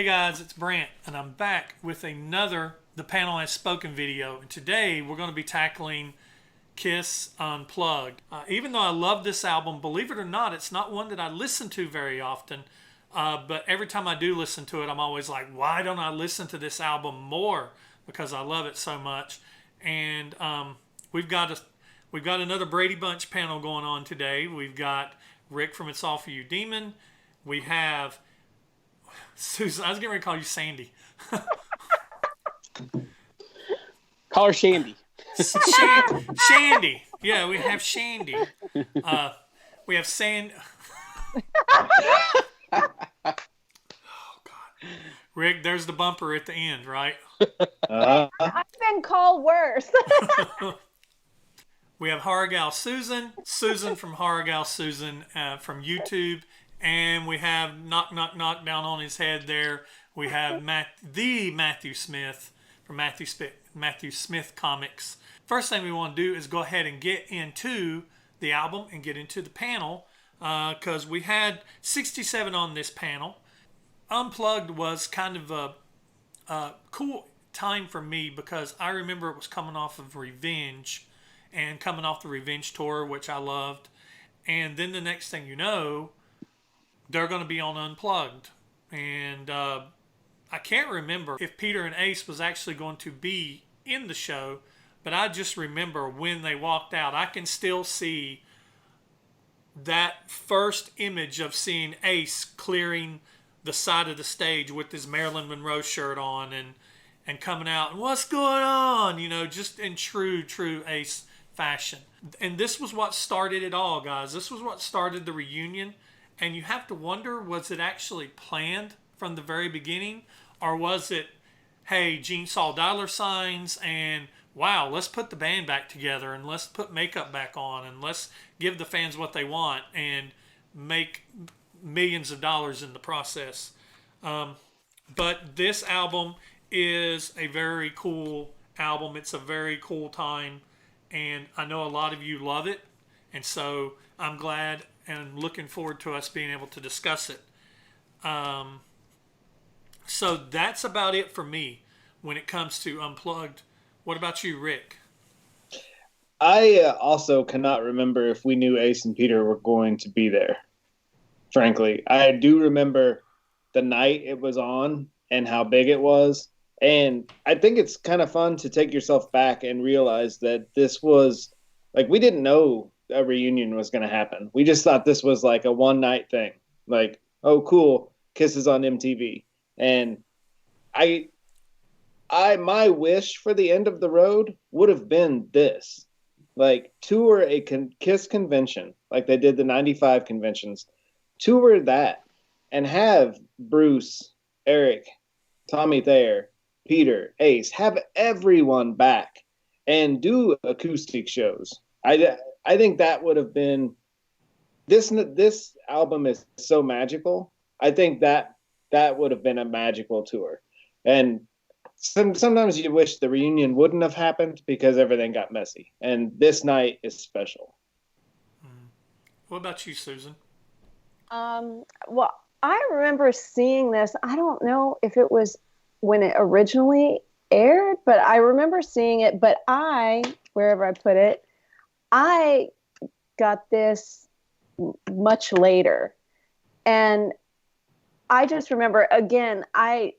Hey guys, it's Brant, and I'm back with another The Panel Has Spoken video. And today we're going to be tackling KISS Unplugged. Even though I love this album, believe it or not, it's not one that I listen to very often. But every time I do listen to it, I'm always like, why don't I listen to this album more? Because I love it so much. And we've got another Brady Bunch panel going on today. We've got Rick from It's All For You Demon. We have Susan. I was getting ready to call you Sandy. Call her Shandy. Shandy. Yeah, we have Shandy. We have Sand. Oh, God. Rick, there's the bumper at the end, right? I've been called worse. We have HorrorGalSusan, Susan from HorrorGalSusan from YouTube, and we have Knock Knock Knock down on his head there. We have Matthew Smith from Matthew Smith Comics. First thing we want to do is go ahead and get into the album and get into the panel because we had 67 on this panel. Unplugged was kind of a cool time for me because I remember it was coming off of Revenge and coming off the Revenge tour, which I loved. And then the next thing you know, they're going to be on Unplugged. And I can't remember if Peter and Ace was actually going to be in the show, but I just remember when they walked out, I can still see that first image of seeing Ace clearing the side of the stage with his Marilyn Monroe shirt on and coming out and what's going on, you know, just in true Ace fashion. And this was what started it all, guys. This was what started the reunion. And you have to wonder, was it actually planned from the very beginning? Or was it, hey, Gene saw dollar signs and wow, let's put the band back together and let's put makeup back on and let's give the fans what they want and make millions of dollars in the process. But this album is a very cool album. It's a very cool time. And I know a lot of you love it. And so I'm glad and looking forward to us being able to discuss it. So that's about it for me when it comes to Unplugged. What about you, Rick? I also cannot remember if we knew Ace and Peter were going to be there. Frankly, I do remember the night it was on and how big it was. And I think it's kind of fun to take yourself back and realize that this was, like, we didn't know a reunion was going to happen. We just thought this was like a one-night thing. Like, oh, cool, KISS is on MTV. And my wish for the end of the road would have been this. Like, tour a KISS convention, like they did the 95 conventions. Tour that and have Bruce, Eric, Tommy Thayer, Peter, Ace, have everyone back and do acoustic shows. I think that would have been this album is so magical. I think that would have been a magical tour. And sometimes you wish the reunion wouldn't have happened because everything got messy. And this night is special. What about you, Susan? Well, I remember seeing this. I don't know if it was when it originally aired, but I remember seeing it. But wherever I put it, I got this much later. And I just remember, again, I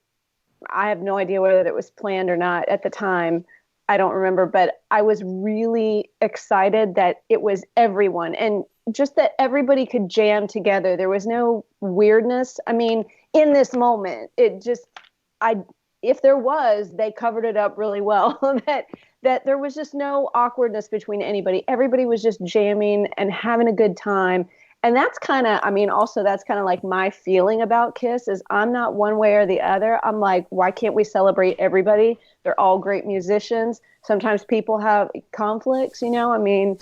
have no idea whether it was planned or not at the time. I don't remember, but I was really excited that it was everyone and just that everybody could jam together. There was no weirdness. I mean, in this moment, if there was, they covered it up really well. that there was just no awkwardness between anybody. Everybody was just jamming and having a good time. And that's kind of, that's kind of like my feeling about KISS is I'm not one way or the other. I'm like, why can't we celebrate everybody? They're all great musicians. Sometimes people have conflicts, you know. I mean,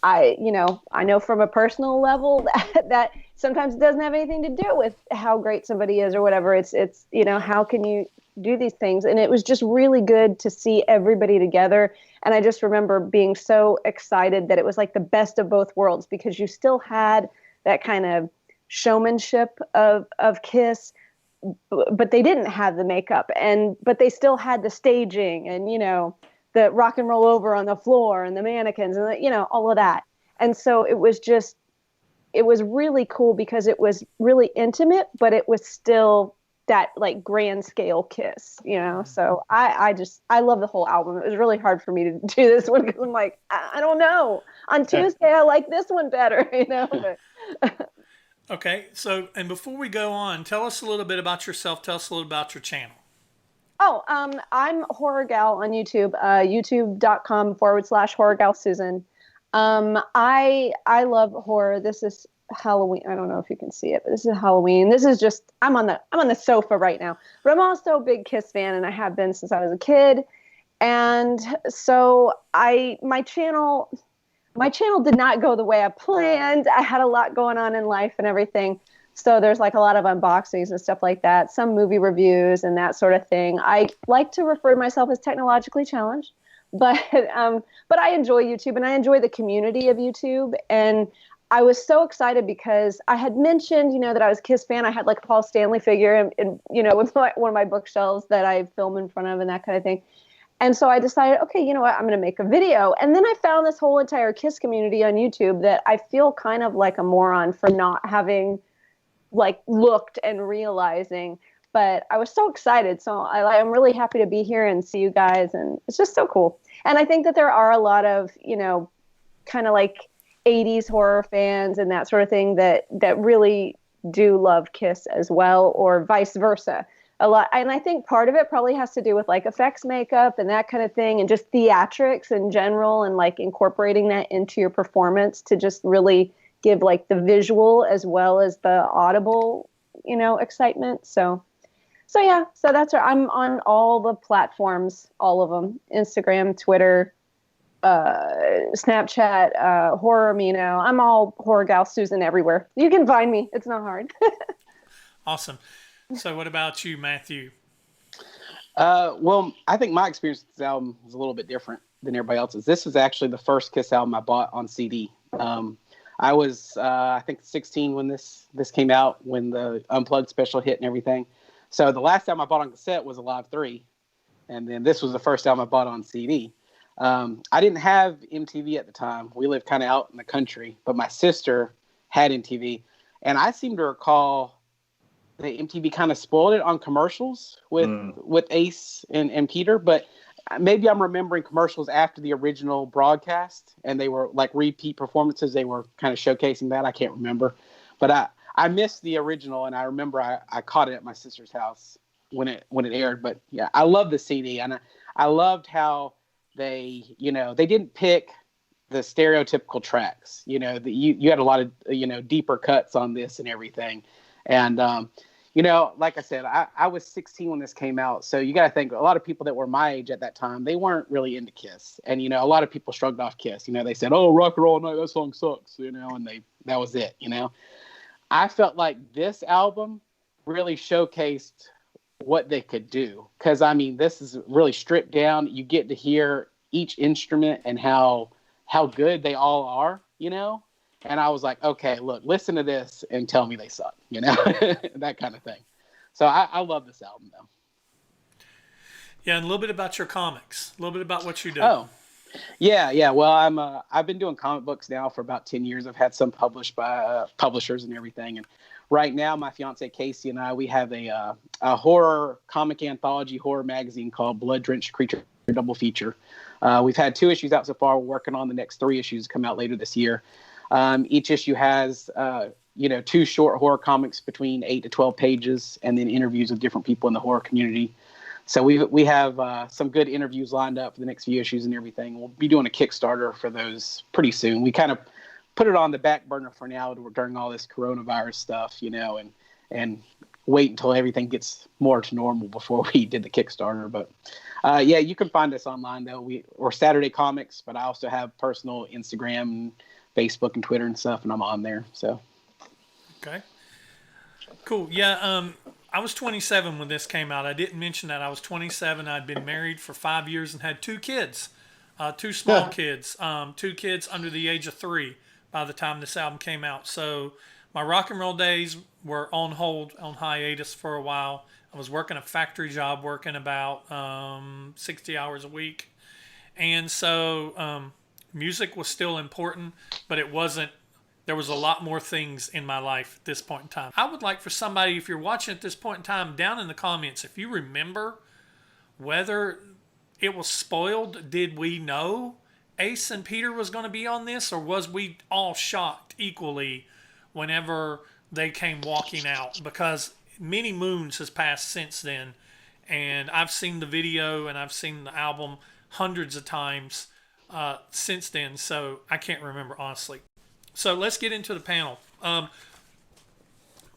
I know from a personal level that sometimes it doesn't have anything to do with how great somebody is or whatever. It's how can you do these things? And it was just really good to see everybody together. And I just remember being so excited that it was like the best of both worlds because you still had that kind of showmanship of KISS, but they didn't have the makeup, but they still had the staging and, the rock and roll over on the floor and the mannequins and all of that. And so it was really cool because it was really intimate, but it was still that like grand scale Kiss, So I love the whole album. It was really hard for me to do this one because I'm like, I don't know. On Tuesday, I like this one better, But Okay, so, and before we go on, tell us a little bit about yourself. Tell us a little about your channel. Oh, I'm Horror Gal on YouTube, youtube.com/HorrorGalSusan. I love horror. This is Halloween. I don't know if you can see it, but this is Halloween. This is just, I'm on the sofa right now, but I'm also a big Kiss fan, and I have been since I was a kid. And so my channel did not go the way I planned. I had a lot going on in life and everything. So there's like a lot of unboxings and stuff like that, some movie reviews and that sort of thing. I like to refer to myself as technologically challenged, but I enjoy YouTube and I enjoy the community of YouTube. And I was so excited because I had mentioned, that I was a Kiss fan. I had like a Paul Stanley figure and with one of my bookshelves that I film in front of and that kind of thing. And so I decided, okay, you know what, I'm going to make a video. And then I found this whole entire Kiss community on YouTube that I feel kind of like a moron for not having like looked and realizing. But I was so excited. So I'm really happy to be here and see you guys. And it's just so cool. And I think that there are a lot of, kind of like 80s horror fans and that sort of thing that really do love Kiss as well, or vice versa. A lot, and I think part of it probably has to do with like effects makeup and that kind of thing, and just theatrics in general, and like incorporating that into your performance to just really give like the visual as well as the audible, excitement. So yeah, so that's right. I'm on all the platforms, all of them: Instagram, Twitter, Snapchat, Horror Amino. I'm all HorrorGalSusan everywhere. You can find me. It's not hard. Awesome. So what about you, Matthew? Well, I think my experience with this album was a little bit different than everybody else's. This was actually the first Kiss album I bought on CD. I was, I think, 16 when this came out, when the Unplugged special hit and everything. So the last album I bought on cassette was Alive 3, and then this was the first album I bought on CD. I didn't have MTV at the time. We lived kind of out in the country, but my sister had MTV, and I seem to recall the MTV kind of spoiled it on commercials with Ace and Peter, but maybe I'm remembering commercials after the original broadcast, and they were like repeat performances. They were kind of showcasing that. I can't remember, but I missed the original, and I remember I caught it at my sister's house when it aired. But yeah, I love the CD, and I loved how they didn't pick the stereotypical tracks. You had a lot of deeper cuts on this and everything, and like I said, I was 16 when this came out. So you got to think, a lot of people that were my age at that time, they weren't really into Kiss. And, a lot of people shrugged off Kiss. They said, oh, Rock and Roll All Night, that song sucks, and that was it, I felt like this album really showcased what they could do. Because, this is really stripped down. You get to hear each instrument and how good they all are, And I was like, okay, look, listen to this and tell me they suck, that kind of thing. So I love this album, though. Yeah, and a little bit about your comics, a little bit about what you do. Oh, yeah. Well, I've been doing comic books now for about 10 years. I've had some published by publishers and everything. And right now, my fiance Casey and I, we have a horror comic anthology horror magazine called Blood Drenched Creature Double Feature. We've had 2 issues out so far. We're working on the next 3 issues to come out later this year. Each issue has, 2 short horror comics between 8 to 12 pages, and then interviews with different people in the horror community. So we have some good interviews lined up for the next few issues and everything. We'll be doing a Kickstarter for those pretty soon. We kind of put it on the back burner for now during all this coronavirus stuff, and wait until everything gets more to normal before we did the Kickstarter. But yeah, you can find us online though. We're Saturday Comics, but I also have personal Instagram and Facebook and Twitter and stuff, and I'm on there. So okay, cool. Yeah, I was 27 when this came out. I didn't mention that I was 27. I'd been married for 5 years and had 2 kids, 2 small kids, 2 kids under the age of 3 by the time this album came out. So my rock and roll days were on hold, on hiatus for a while. I was working a factory job, working about 60 hours a week. And so music was still important, but it wasn't. There was a lot more things in my life at this point in time. I would like for somebody, if you're watching at this point in time, down in the comments, if you remember whether it was spoiled. Did we know Ace and Peter was going to be on this, or was we all shocked equally whenever they came walking out? Because many moons has passed since then, and I've seen the video and I've seen the album hundreds of times since then, so I can't remember honestly. So let's get into the panel.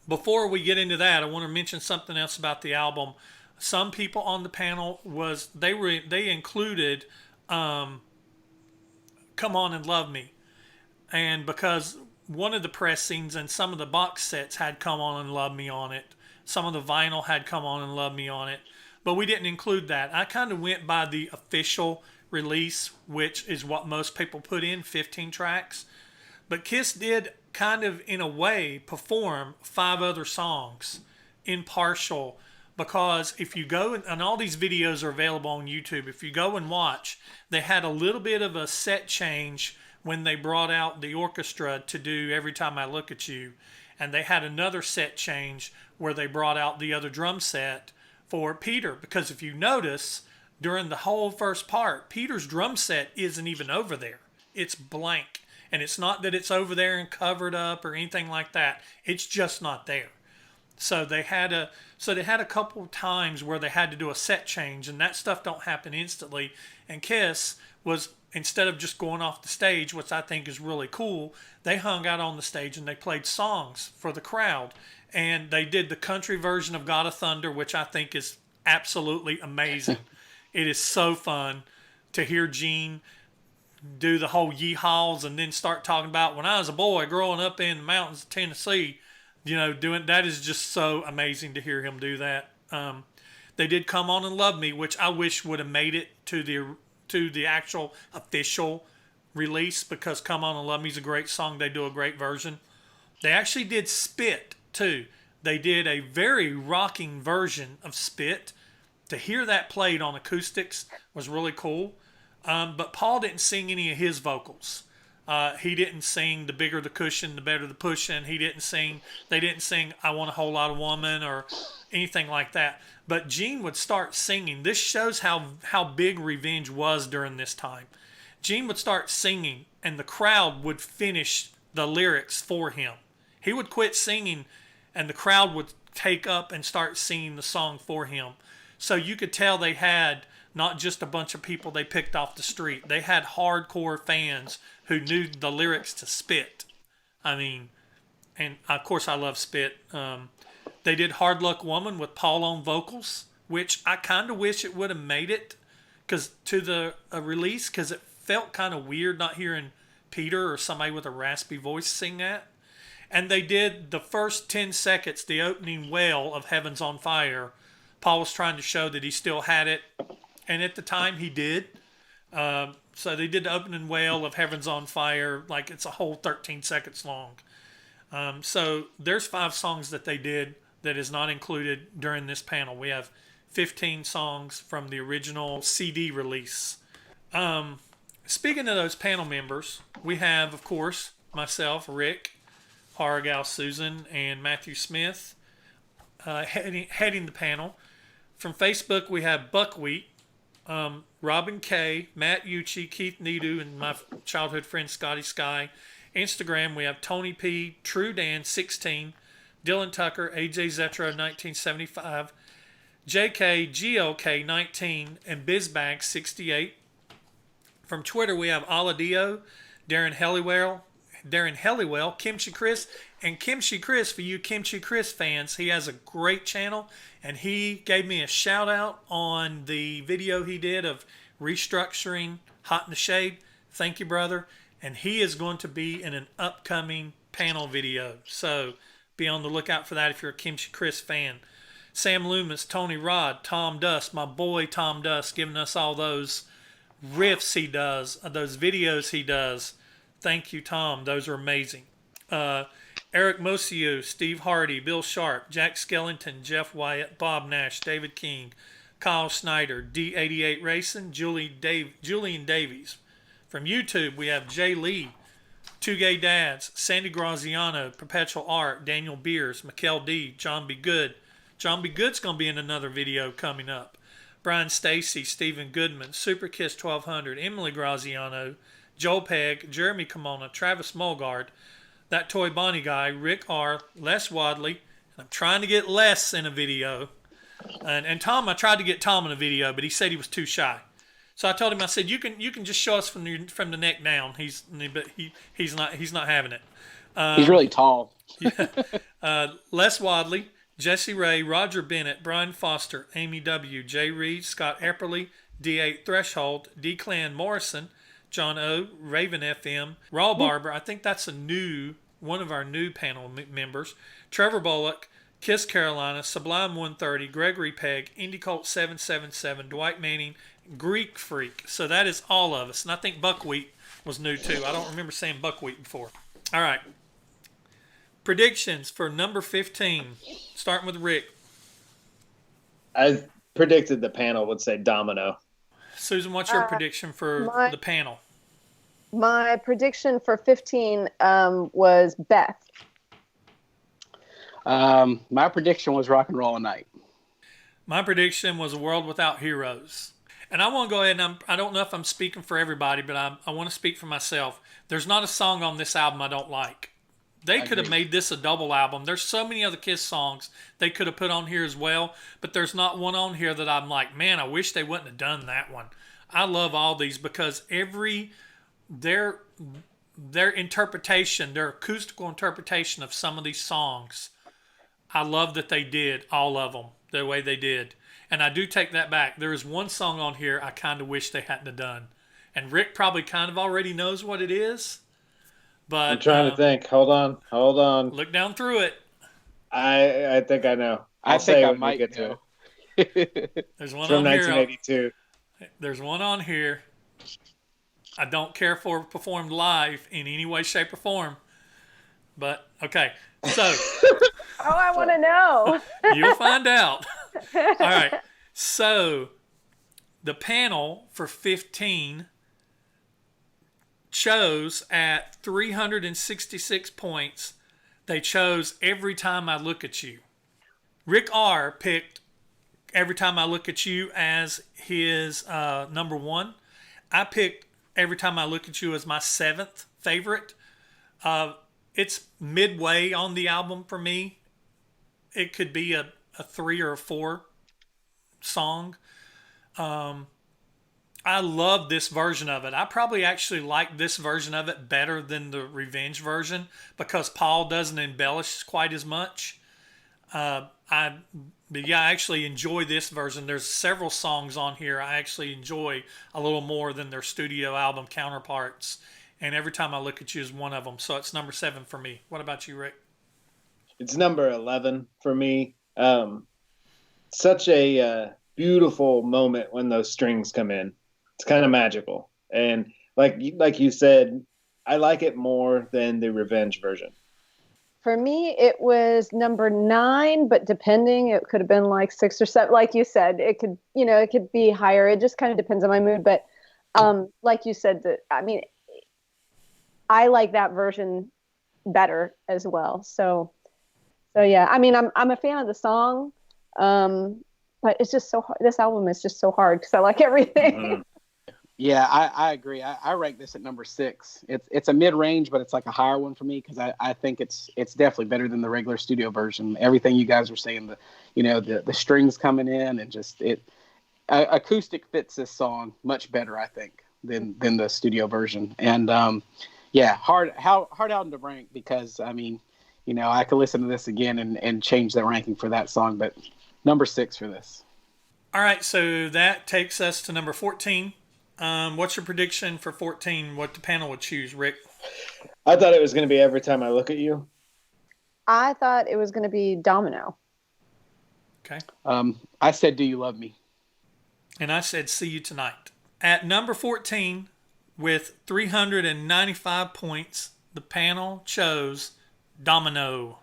Before we get into that, I want to mention something else about the album. Some people on the panel they included "Come On and Love Me," and because one of the pressings and some of the box sets had "Come On and Love Me" on it, some of the vinyl had "Come On and Love Me" on it, but we didn't include that. I kind of went by the official release, which is what most people put in, 15 tracks. But KISS did kind of, in a way, perform 5 other songs in partial, because if you go, and all these videos are available on YouTube, if you go and watch, they had a little bit of a set change when they brought out the orchestra to do Every Time I Look at You. And they had another set change where they brought out the other drum set for Peter. Because if you notice, during the whole first part, Peter's drum set isn't even over there. It's blank. And it's not that it's over there and covered up or anything like that. It's just not there. So they had a couple of times where they had to do a set change, and that stuff don't happen instantly. And KISS was, instead of just going off the stage, which I think is really cool, they hung out on the stage and they played songs for the crowd. And they did the country version of God of Thunder, which I think is absolutely amazing. It is so fun to hear Gene do the whole yeehaws and then start talking about when I was a boy growing up in the mountains of Tennessee, doing that is just so amazing to hear him do that. They did "Come On and Love Me," which I wish would have made it to the actual official release, because "Come On and Love Me" is a great song. They do a great version. They actually did "Spit" too. They did a very rocking version of "Spit." To hear that played on acoustics was really cool. But Paul didn't sing any of his vocals. He didn't sing "The Bigger the Cushion, the Better the Pushing." They didn't sing "I Want a Whole Lot of Woman" or anything like that. But Gene would start singing. This shows how big Revenge was during this time. Gene would start singing, and the crowd would finish the lyrics for him. He would quit singing, and the crowd would take up and start singing the song for him. So you could tell they had not just a bunch of people they picked off the street. They had hardcore fans who knew the lyrics to "Spit." I mean, and of course I love "Spit." They did "Hard Luck Woman" with Paul on vocals, which I kind of wish it would have made it to the release, because it felt kind of weird not hearing Peter or somebody with a raspy voice sing that. And they did the first 10 seconds, the opening wail of "Heaven's on Fire." Paul was trying to show that he still had it. And at the time, he did. So they did the opening wail of "Heaven's on Fire," like it's a whole 13 seconds long. So there's 5 songs that they did that is not included during this panel. We have 15 songs from the original CD release. Speaking of those panel members, we have, of course, myself, Rick, HorrorGalSusan, and Matthew Smith heading the panel. From Facebook, we have Buckwheat, Robin K, Matt Ucci, Keith Nidu, and my childhood friend Scotty Sky. Instagram, we have Tony P, True Dan 16, Dylan Tucker, AJ Zetro 1975, JK GLK 19, and Bizbag 68. From Twitter, we have Aladio, Darren Helliwell, Kimchi Chris, and Kimchi Chris, for you Kimchi Chris fans, he has a great channel, and he gave me a shout out on the video he did of restructuring Hot in the Shade. Thank you, brother. And he is going to be in an upcoming panel video, so be on the lookout for that if you're a Kimchi Chris fan. Sam Loomis, Tony Rod, Tom Dust, my boy Tom Dust, giving us all those riffs he does, those videos he does. Thank you, Tom. Those are amazing. Eric Mosio, Steve Hardy, Bill Sharp, Jack Skellington, Jeff Wyatt, Bob Nash, David King, Kyle Snyder, D88 Racing, Julian Davies. From YouTube, we have Jay Lee, Two Gay Dads, Sandy Graziano, Perpetual Art, Daniel Beers, Mikkel D, John B. Good. John B. Good's going to be in another video coming up. Brian Stacy, Stephen Goodman, Super Kiss 1200, Emily Graziano, Joel Pegg, Jeremy Kimona, Travis Mulgard, That Toy Bonnie Guy, Rick R., Les Wadley. I'm trying to get Les in a video. And Tom, I tried to get Tom in a video, but he said he was too shy. So I told him, I said, you can just show us from the neck down. He's not having it. He's really tall. Les Wadley, Jesse Ray, Roger Bennett, Brian Foster, Amy W., Jay Reed, Scott Epperly, D8 Threshold, D. Clan Morrison, John O., Raven FM, Raw Barber. I think that's one of our new panel members. Trevor Bullock, Kiss Carolina, Sublime 130, Gregory Pegg, Indie Colt 777, Dwight Manning, Greek Freak. So that is all of us. And I think Buckwheat was new too. I don't remember saying Buckwheat before. All right. Predictions for number 15. Starting with Rick. I predicted the panel would say Domino. Susan, what's your prediction for the panel? My prediction for 15 was Beth. My prediction was Rock and Roll All Night. My prediction was A World Without Heroes. And I want to go ahead and I don't know if I'm speaking for everybody, but I want to speak for myself. There's not a song on this album I don't like. They could have made this a double album. There's so many other Kiss songs they could have put on here as well, but there's not one on here that I'm like, man, I wish they wouldn't have done that one. I love all these because their interpretation, their acoustical interpretation of some of these songs, I love that they did all of them the way they did. And I do take that back. There is one song on here I kind of wish they hadn't have done. And Rick probably kind of already knows what it is. But I'm trying to think. Hold on. Look down through it. I think I know. I think I might get to it. There's one from on 1982. Here. There's one on here. I don't care for performed live in any way, shape, or form. But, okay. So. I want to know. You'll find out. All right. So, the panel for 15 chose at 366 points. They chose Every Time I Look at You. Rick R. picked Every Time I Look at You as his number one. I picked Every Time I Look at You as my 7th favorite. It's midway on the album for me. It could be a 3 or a 4 song. I love this version of it. I probably actually like this version of it better than the Revenge version because Paul doesn't embellish quite as much. I actually enjoy this version. There's several songs on here I actually enjoy a little more than their studio album counterparts. And Every Time I Look at You is one of them. So it's number 7 for me. What about you, Rick? It's number 11 for me. Such a beautiful moment when those strings come in. It's kind of magical. And like you said, I like it more than the Revenge version. For me, it was number 9, but depending, it could have been like 6 or 7. Like you said, it could be higher. It just kind of depends on my mood. But like you said, I like that version better as well. So yeah, I mean, I'm a fan of the song, but it's just so hard. This album is just so hard because I like everything. Mm-hmm. Yeah, I agree. I rank this at number 6. It's a mid-range, but it's like a higher one for me because I think it's definitely better than the regular studio version. Everything you guys were saying, the strings coming in and just acoustic fits this song much better, I think, than the studio version. And hard album to rank because I mean, I could listen to this again and change the ranking for that song, but number 6 for this. All right, so that takes us to number 14. What's your prediction for 14? What the panel would choose, Rick? I thought it was going to be Every Time I Look at You. I thought it was going to be Domino. Okay. I said, Do You Love Me? And I said, See You Tonight. At number 14, with 395 points, the panel chose Domino.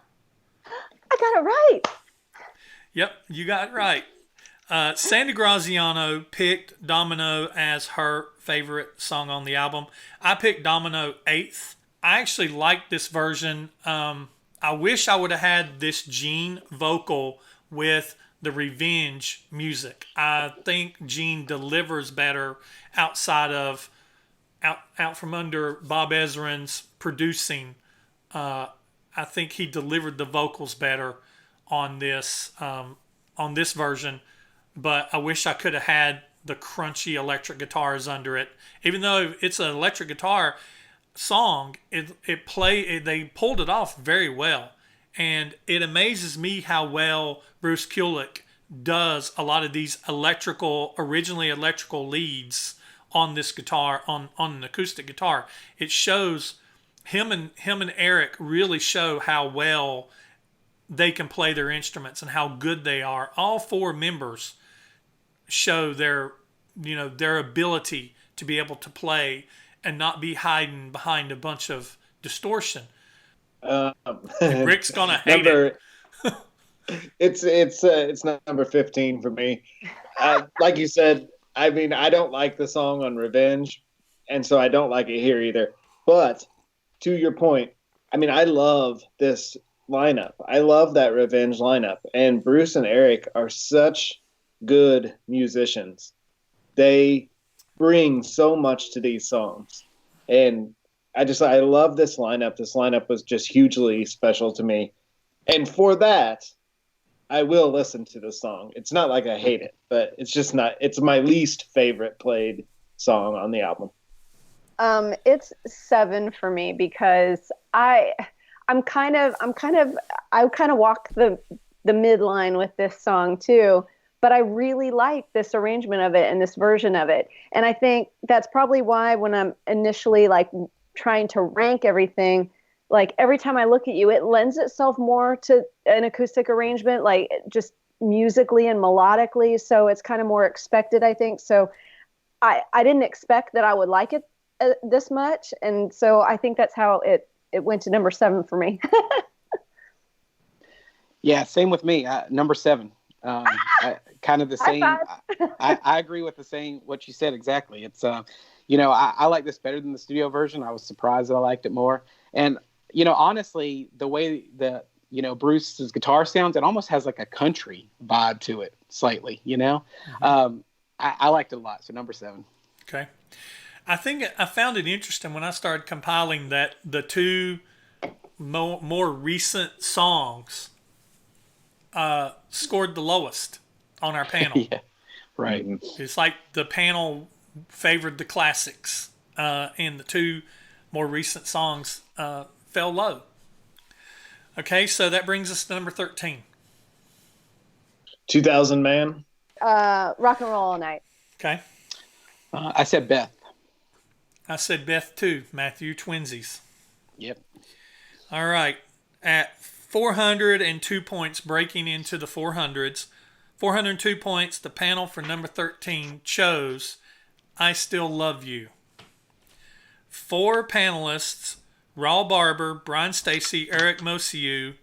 I got it right. Yep, you got it right. Sandy Graziano picked Domino as her favorite song on the album. I picked Domino 8th. I actually like this version. I wish I would have had this Gene vocal with the Revenge music. I think Gene delivers better outside of out from under Bob Ezrin's producing. I think he delivered the vocals better on this version, but I wish I could have had the crunchy electric guitars under it. Even though it's an electric guitar song, they pulled it off very well, and it amazes me how well Bruce Kulick does a lot of these originally electrical leads on this guitar, on an acoustic guitar. It shows him and Eric really show how well they can play their instruments and how good they are. All four members show their ability to be able to play and not be hiding behind a bunch of distortion. And Rick's gonna hate it. It's number 15 for me. Like you said, I mean, I don't like the song on Revenge, and so I don't like it here either. But to your point, I mean, I love this lineup. I love that Revenge lineup, and Bruce and Eric are such good musicians. They bring so much to these songs, and I love this lineup. This lineup was just hugely special to me, and for that, I will listen to the song. It's not like I hate it, but it's just not. It's my least favorite played song on the album. It's 7 for me because I kind of walk the midline with this song too, but I really like this arrangement of it and this version of it. And I think that's probably why when I'm initially like trying to rank everything, like every time I look at you, it lends itself more to an acoustic arrangement, like just musically and melodically. So it's kind of more expected, I think. So I didn't expect that I would like it this much. And so I think that's how it went to number 7 for me. Yeah, same with me. Number 7. Kind of the same. I agree with what you said exactly. It's, I like this better than the studio version. I was surprised that I liked it more. And, honestly, the way that, Bruce's guitar sounds, it almost has like a country vibe to it slightly, Mm-hmm. I liked it a lot. So number 7. Okay. I think I found it interesting when I started compiling that the two more recent songs scored the lowest on our panel. Yeah, right. It's like the panel favored the classics, and the two more recent songs fell low. Okay, so that brings us to number 13. 2000 Man. Rock and Roll All Night. Okay. I said Beth. I said Beth too, Matthew, twinsies. Yep. All right. At 402 points, breaking into the 400s, 402 points, the panel for number 13 chose I Still Love You. 4 panelists, Raul Barber, Brian Stacy, Eric Mosiu,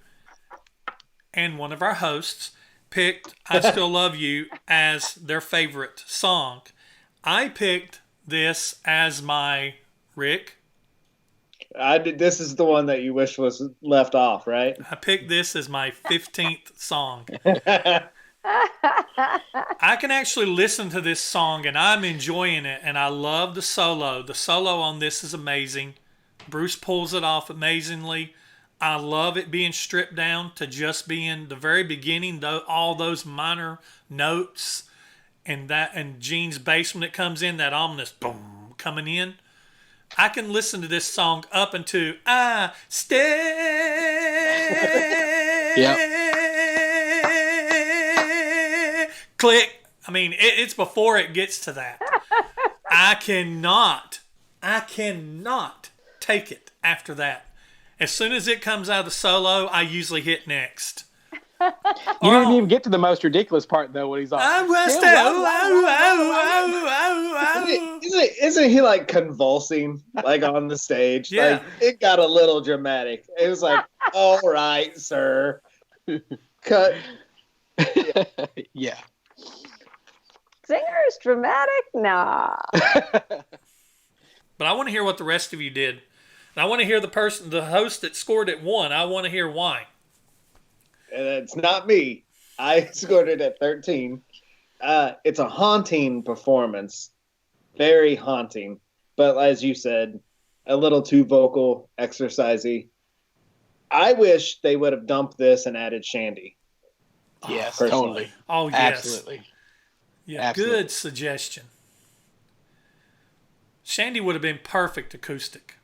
and one of our hosts, picked I Still Love You as their favorite song. I picked this as my Rick. This is the one that you wish was left off, right? I picked this as my 15th song. I can actually listen to this song and I'm enjoying it, and I love the solo. The solo on this is amazing. Bruce pulls it off amazingly. I love it being stripped down to just being the very beginning, all those minor notes, and Gene's bass when it comes in, that ominous boom coming in. I can listen to this song up until I stay. Yep. Click. I mean, it's before it gets to that. I cannot take it after that. As soon as it comes out of the solo, I usually hit next. You didn't even get to the most ridiculous part, though, when he's on. Isn't he like convulsing like on the stage? Yeah. Like, it got a little dramatic. It was like, All right, sir. Cut. Yeah. Singers, dramatic? Nah. But I want to hear what the rest of you did. And I want to hear the host that scored at 1. I want to hear why. And it's not me. I scored it at 13. It's a haunting performance. Very haunting. But as you said, a little too vocal, exercisey. I wish they would have dumped this and added Shandy. Yes, personally. totally. Oh, yes. Absolutely. Yeah, Absolutely. good suggestion. Shandy would have been perfect acoustic.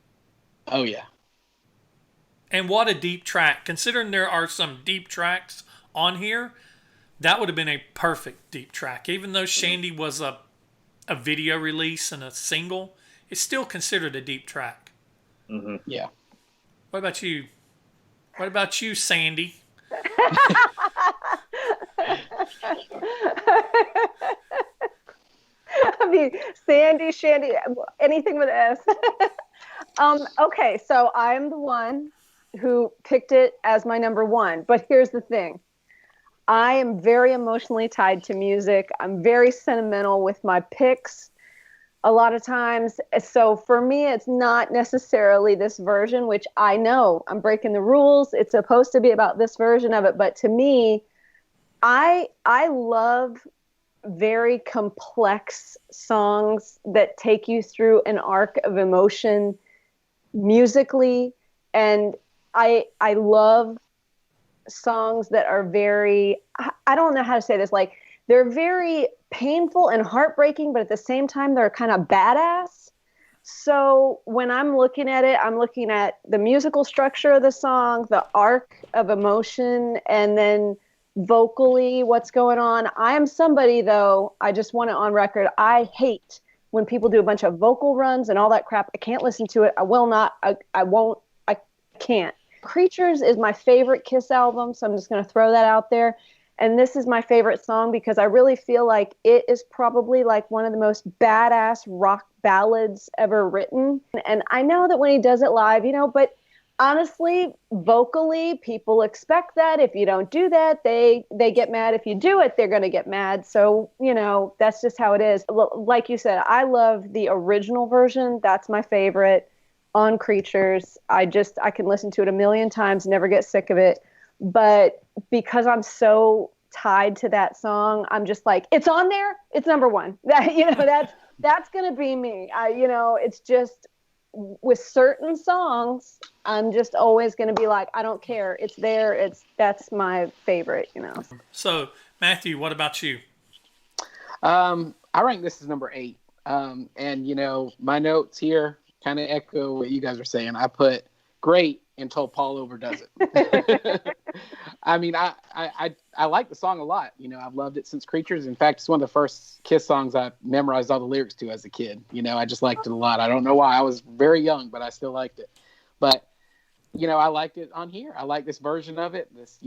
Oh, yeah. And what a deep track. Considering there are some deep tracks on here, that would have been a perfect deep track. Even though Shandy was a video release and a single, it's still considered a deep track. Mm-hmm. Yeah. What about you? What about you, Sandy? I mean, Sandy, Shandy, anything with S. Okay, so I'm the one who picked it as my number 1. But here's the thing. I am very emotionally tied to music. I'm very sentimental with my picks a lot of times. So for me, it's not necessarily this version, which I know I'm breaking the rules. It's supposed to be about this version of it. But to me, I love very complex songs that take you through an arc of emotion musically. And I love songs that are very, I don't know how to say this, like they're very painful and heartbreaking, but at the same time, they're kind of badass. So when I'm looking at it, I'm looking at the musical structure of the song, the arc of emotion, and then vocally what's going on. I am somebody, though, I just want it on record. I hate when people do a bunch of vocal runs and all that crap. I can't listen to it. I will not. I won't. I can't. Creatures is my favorite Kiss album, so I'm just going to throw that out there. And this is my favorite song because I really feel like it is probably like one of the most badass rock ballads ever written. And I know that when he does it live, but honestly, vocally, people expect that. If you don't do that, they get mad. If you do it, they're going to get mad. So, that's just how it is. Like you said, I love the original version. That's my favorite on Creatures. I can listen to it a million times, never get sick of it. But because I'm so tied to that song, I'm just like, it's on there. It's number 1. That's going to be me. It's just with certain songs, I'm just always going to be like, I don't care. It's there. That's my favorite, So, Matthew, what about you? I rank this as number 8. And, my notes here kind of echo what you guys are saying. I put great until Paul overdoes it. I mean, I like the song a lot. I've loved it since Creatures. In fact, it's one of the first Kiss songs I memorized all the lyrics to as a kid. I just liked it a lot. I don't know why. I was very young, but I still liked it. But, I liked it on here. I like this version of it, this,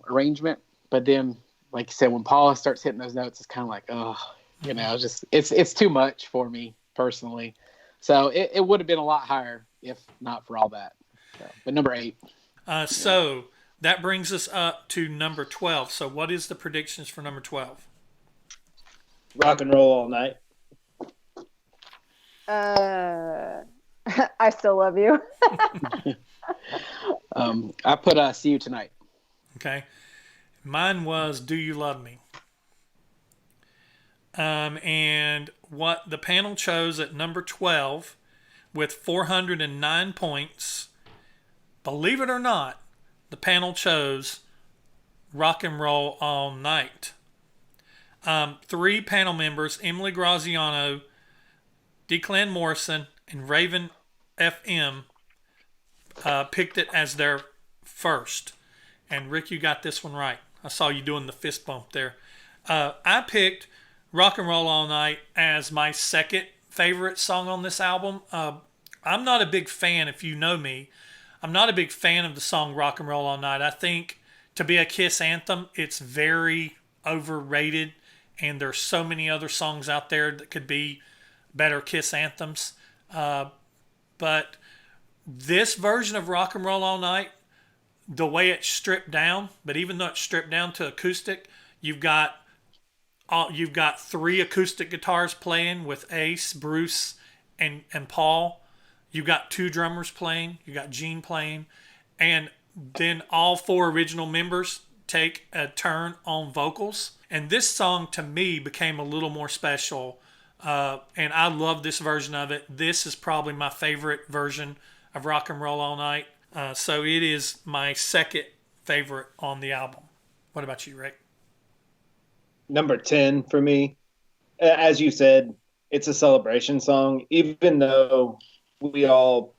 arrangement. But then, like you said, when Paula starts hitting those notes, it's kind of like, oh, it's too much for me personally. So it would have been a lot higher if not for all that. So, but number 8. So that brings us up to number 12. So what is the predictions for number 12? Rock and Roll All Night. I Still Love You. I put See You Tonight. Okay. Mine was Do You Love Me? And what the panel chose at number 12 with 409 points, believe it or not, the panel chose Rock and Roll All Night. 3 panel members, Emily Graziano, Declan Morrison, and Raven FM, picked it as their first. And Rick, you got this one right. I saw you doing the fist bump there. I picked Rock and Roll All Night as my second favorite song on this album. I'm not a big fan, if you know me, I'm not a big fan of the song Rock and Roll All Night. I think to be a Kiss anthem, it's very overrated, and there's so many other songs out there that could be better Kiss anthems. But this version of Rock and Roll All Night, the way it's stripped down, but even though it's stripped down to acoustic, you've got three acoustic guitars playing with Ace, Bruce, and Paul. You've got two drummers playing. You got Gene playing, and then all four original members take a turn on vocals. And this song to me became a little more special, and I love this version of it. This is probably my favorite version of Rock and Roll All Night. So it is my second favorite on the album. What about you, Rick? Number 10 for me. As you said, it's a celebration song, even though we all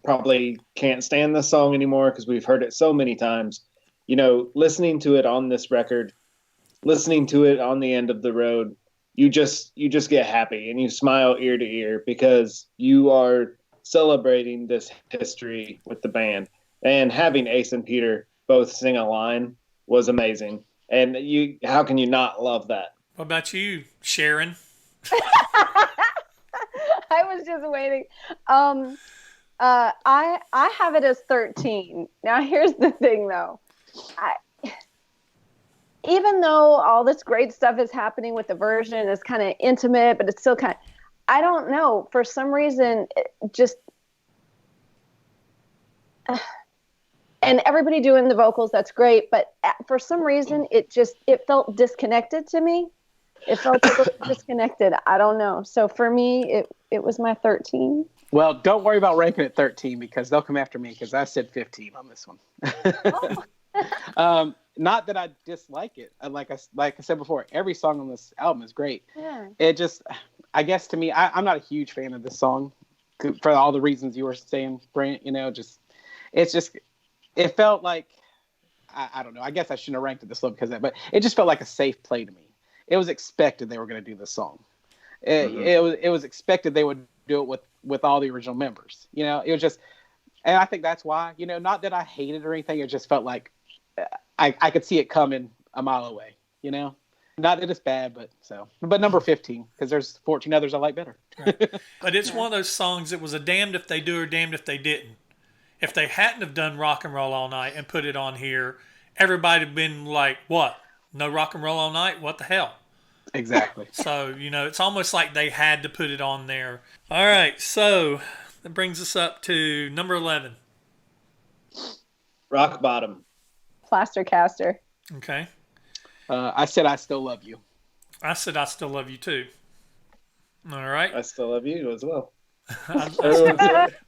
probably can't stand this song anymore because we've heard it so many times. You know, listening to it on this record, listening to it on the end of the road, you just get happy and you smile ear to ear because you are celebrating this history with the band. And having Ace and Peter both sing a line was amazing. And how can you not love that? What about you, Sharon? I was just waiting. I have it as 13. Now here's the thing though. Even though all this great stuff is happening with the version, it's kind of intimate, but it's still kind of, I don't know, for some reason, and everybody doing the vocals, that's great, but for some reason, it felt disconnected to me. It felt a little disconnected. I don't know. So for me, it was my 13. Well, don't worry about ranking at 13 because they'll come after me because I said 15 on this one. Oh. Not that I dislike it. Like I said before, every song on this album is great. Yeah. It just, I guess to me, I'm not a huge fan of this song for all the reasons you were saying, Brent. You know, it felt like, I don't know. I guess I shouldn't have ranked it this low because of that, but it just felt like a safe play to me. It was expected they were going to do this song. It was expected they would do it with all the original members. You know, it was just, and I think that's why. You know, not that I hated it or anything. It just felt like I could see it coming a mile away. You know, not that it's bad, but number 15 because there's 14 others I like better. Right. But it's one of those songs that was a damned if they do or damned if they didn't. If they hadn't have done Rock and Roll All Night and put it on here, everybody would have been like, what? No Rock and Roll All Night? What the hell? Exactly. So, you know, it's almost like they had to put it on there. All right, so that brings us up to number 11. Rock Bottom. Plaster Caster. Okay. I said I Still Love You. I said I Still Love You too. All right. I still love you as well.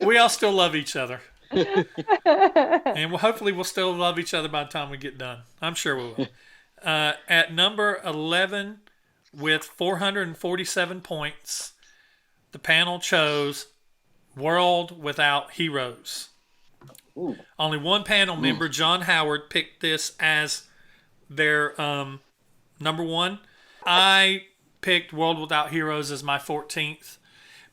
We all still love each other. And hopefully we'll still love each other by the time we get done. I'm sure we will. At number 11 with 447 points, the panel chose World Without Heroes. Ooh. Only one panel member, John Howard, picked this as their number one. I picked World Without Heroes as my 14th.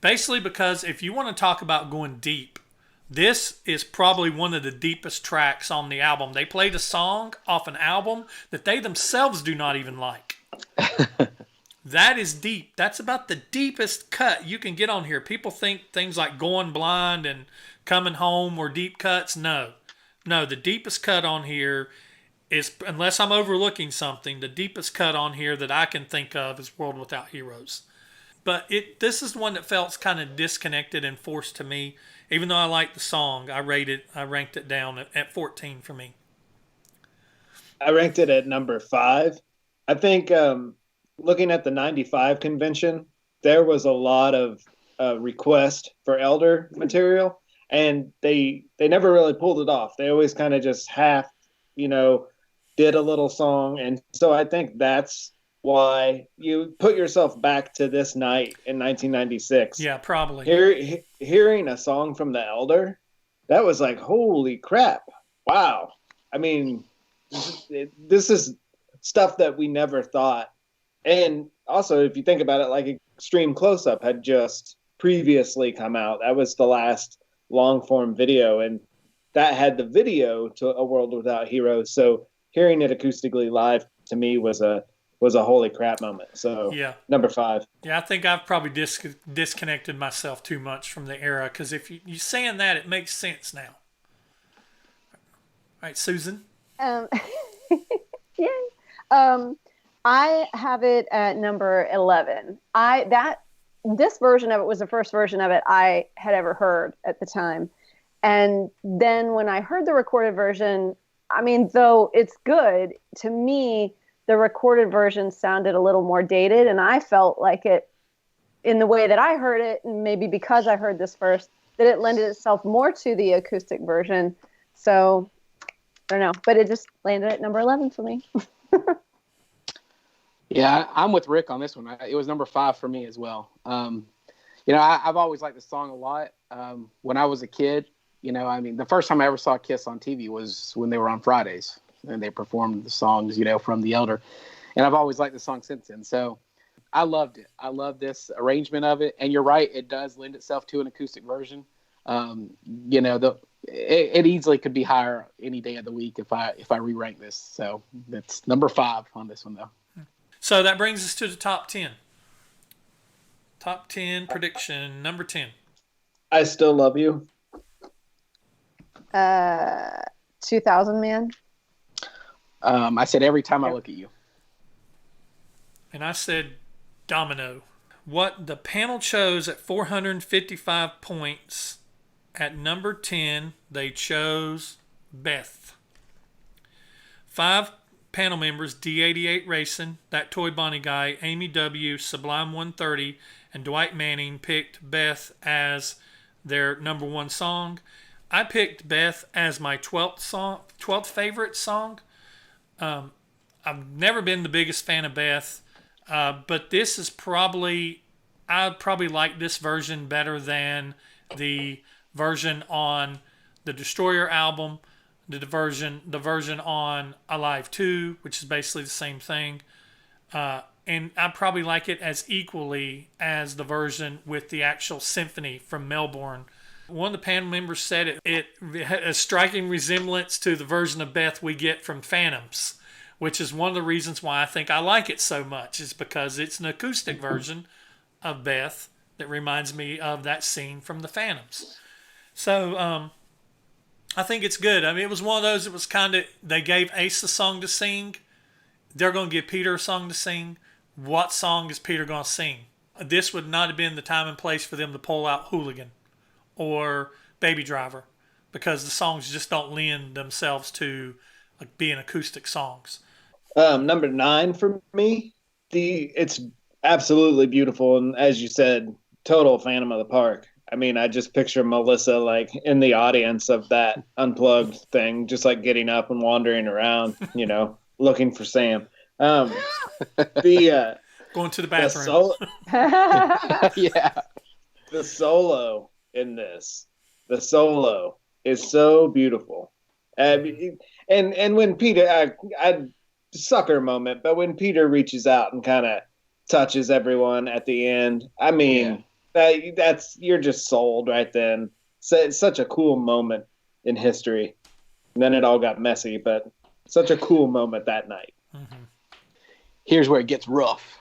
Basically because if you want to talk about going deep, this is probably one of the deepest tracks on the album. They played a song off an album that they themselves do not even like. That is deep. That's about the deepest cut you can get on here. People think things like Going Blind and Coming Home were deep cuts. No, the deepest cut on here is, unless I'm overlooking something, the deepest cut on here that I can think of is World Without Heroes. But this is one that felt kind of disconnected and forced to me. Even though I liked the song, I ranked it down at 14 for me. I ranked it at number 5. I think looking at the 95 convention, there was a lot of request for Elder material, and they never really pulled it off. They always kind of just half, did a little song. And so I think that's why you put yourself back to this night in 1996. Yeah, probably. Hearing a song from the Elder, that was like, holy crap. Wow. I mean, this is stuff that we never thought. And also, if you think about it, like Extreme Close-Up had just previously come out. That was the last long-form video, and that had the video to A World Without Heroes. So hearing it acoustically live to me was a holy crap moment. So yeah, number 5. Yeah, I think I've probably disconnected myself too much from the era, because if you saying that, it makes sense now. right, Susan. Um, yay. I have it at number 11. This version of it was the first version of it I had ever heard at the time. And then when I heard the recorded version, I mean, though it's good, to me, the recorded version sounded a little more dated, and I felt like it, in the way that I heard it, and maybe because I heard this first, that it lended itself more to the acoustic version. So, I don't know, but it just landed at number 11 for me. Yeah, I'm with Rick on this one. It was number 5 for me as well. I've always liked the song a lot. When I was a kid, the first time I ever saw KISS on TV was when they were on Fridays, and they performed the songs, from The Elder. And I've always liked the song since then. So I loved it. I love this arrangement of it. And you're right, it does lend itself to an acoustic version. It easily could be higher any day of the week if I re-rank this. So that's number 5 on this one, though. So that brings us to the top 10. Top 10 prediction, number 10. I Still Love You. 2000 Man. I said Every Time I Look at You. And I said Domino. What the panel chose at 455 points, at number 10, they chose Beth. 5 panel members, D88 Racing, That Toy Bonnie Guy, Amy W., Sublime 130, and Dwight Manning picked Beth as their number 1 song. I picked Beth as my 12th favorite song. I've never been the biggest fan of Beth, but this is I probably like this version better than the version on the Destroyer album, the version on Alive 2, which is basically the same thing. And I probably like it as equally as the version with the actual symphony from Melbourne. One of the panel members said it had a striking resemblance to the version of Beth we get from Phantoms, which is one of the reasons why I think I like it so much, is because it's an acoustic version of Beth that reminds me of that scene from the Phantoms. So I think it's good. I mean, it was one of those, it was kind of, they gave Ace a song to sing. They're going to give Peter a song to sing. What song is Peter going to sing? This would not have been the time and place for them to pull out Hooligan or Baby Driver, because the songs just don't lend themselves to being acoustic songs. Number 9 for me. It's absolutely beautiful, and as you said, total Phantom of the Park. I mean, I just picture Melissa in the audience of that Unplugged thing, just getting up and wandering around, looking for Sam. Going to the bathroom. Yeah. The solo in this, the solo is so beautiful. And when Peter, I sucker moment, but when Peter reaches out and kind of touches everyone at the end, I mean, that's you're just sold right then. So it's such a cool moment in history. And then it all got messy, but such a cool moment that night. Mm-hmm. Here's where it gets rough.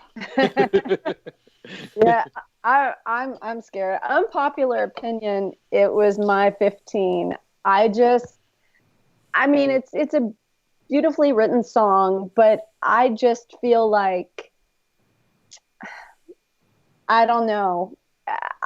Yeah, I'm scared. Unpopular opinion, it was my 15. I mean, it's a beautifully written song, but I just feel like, I don't know.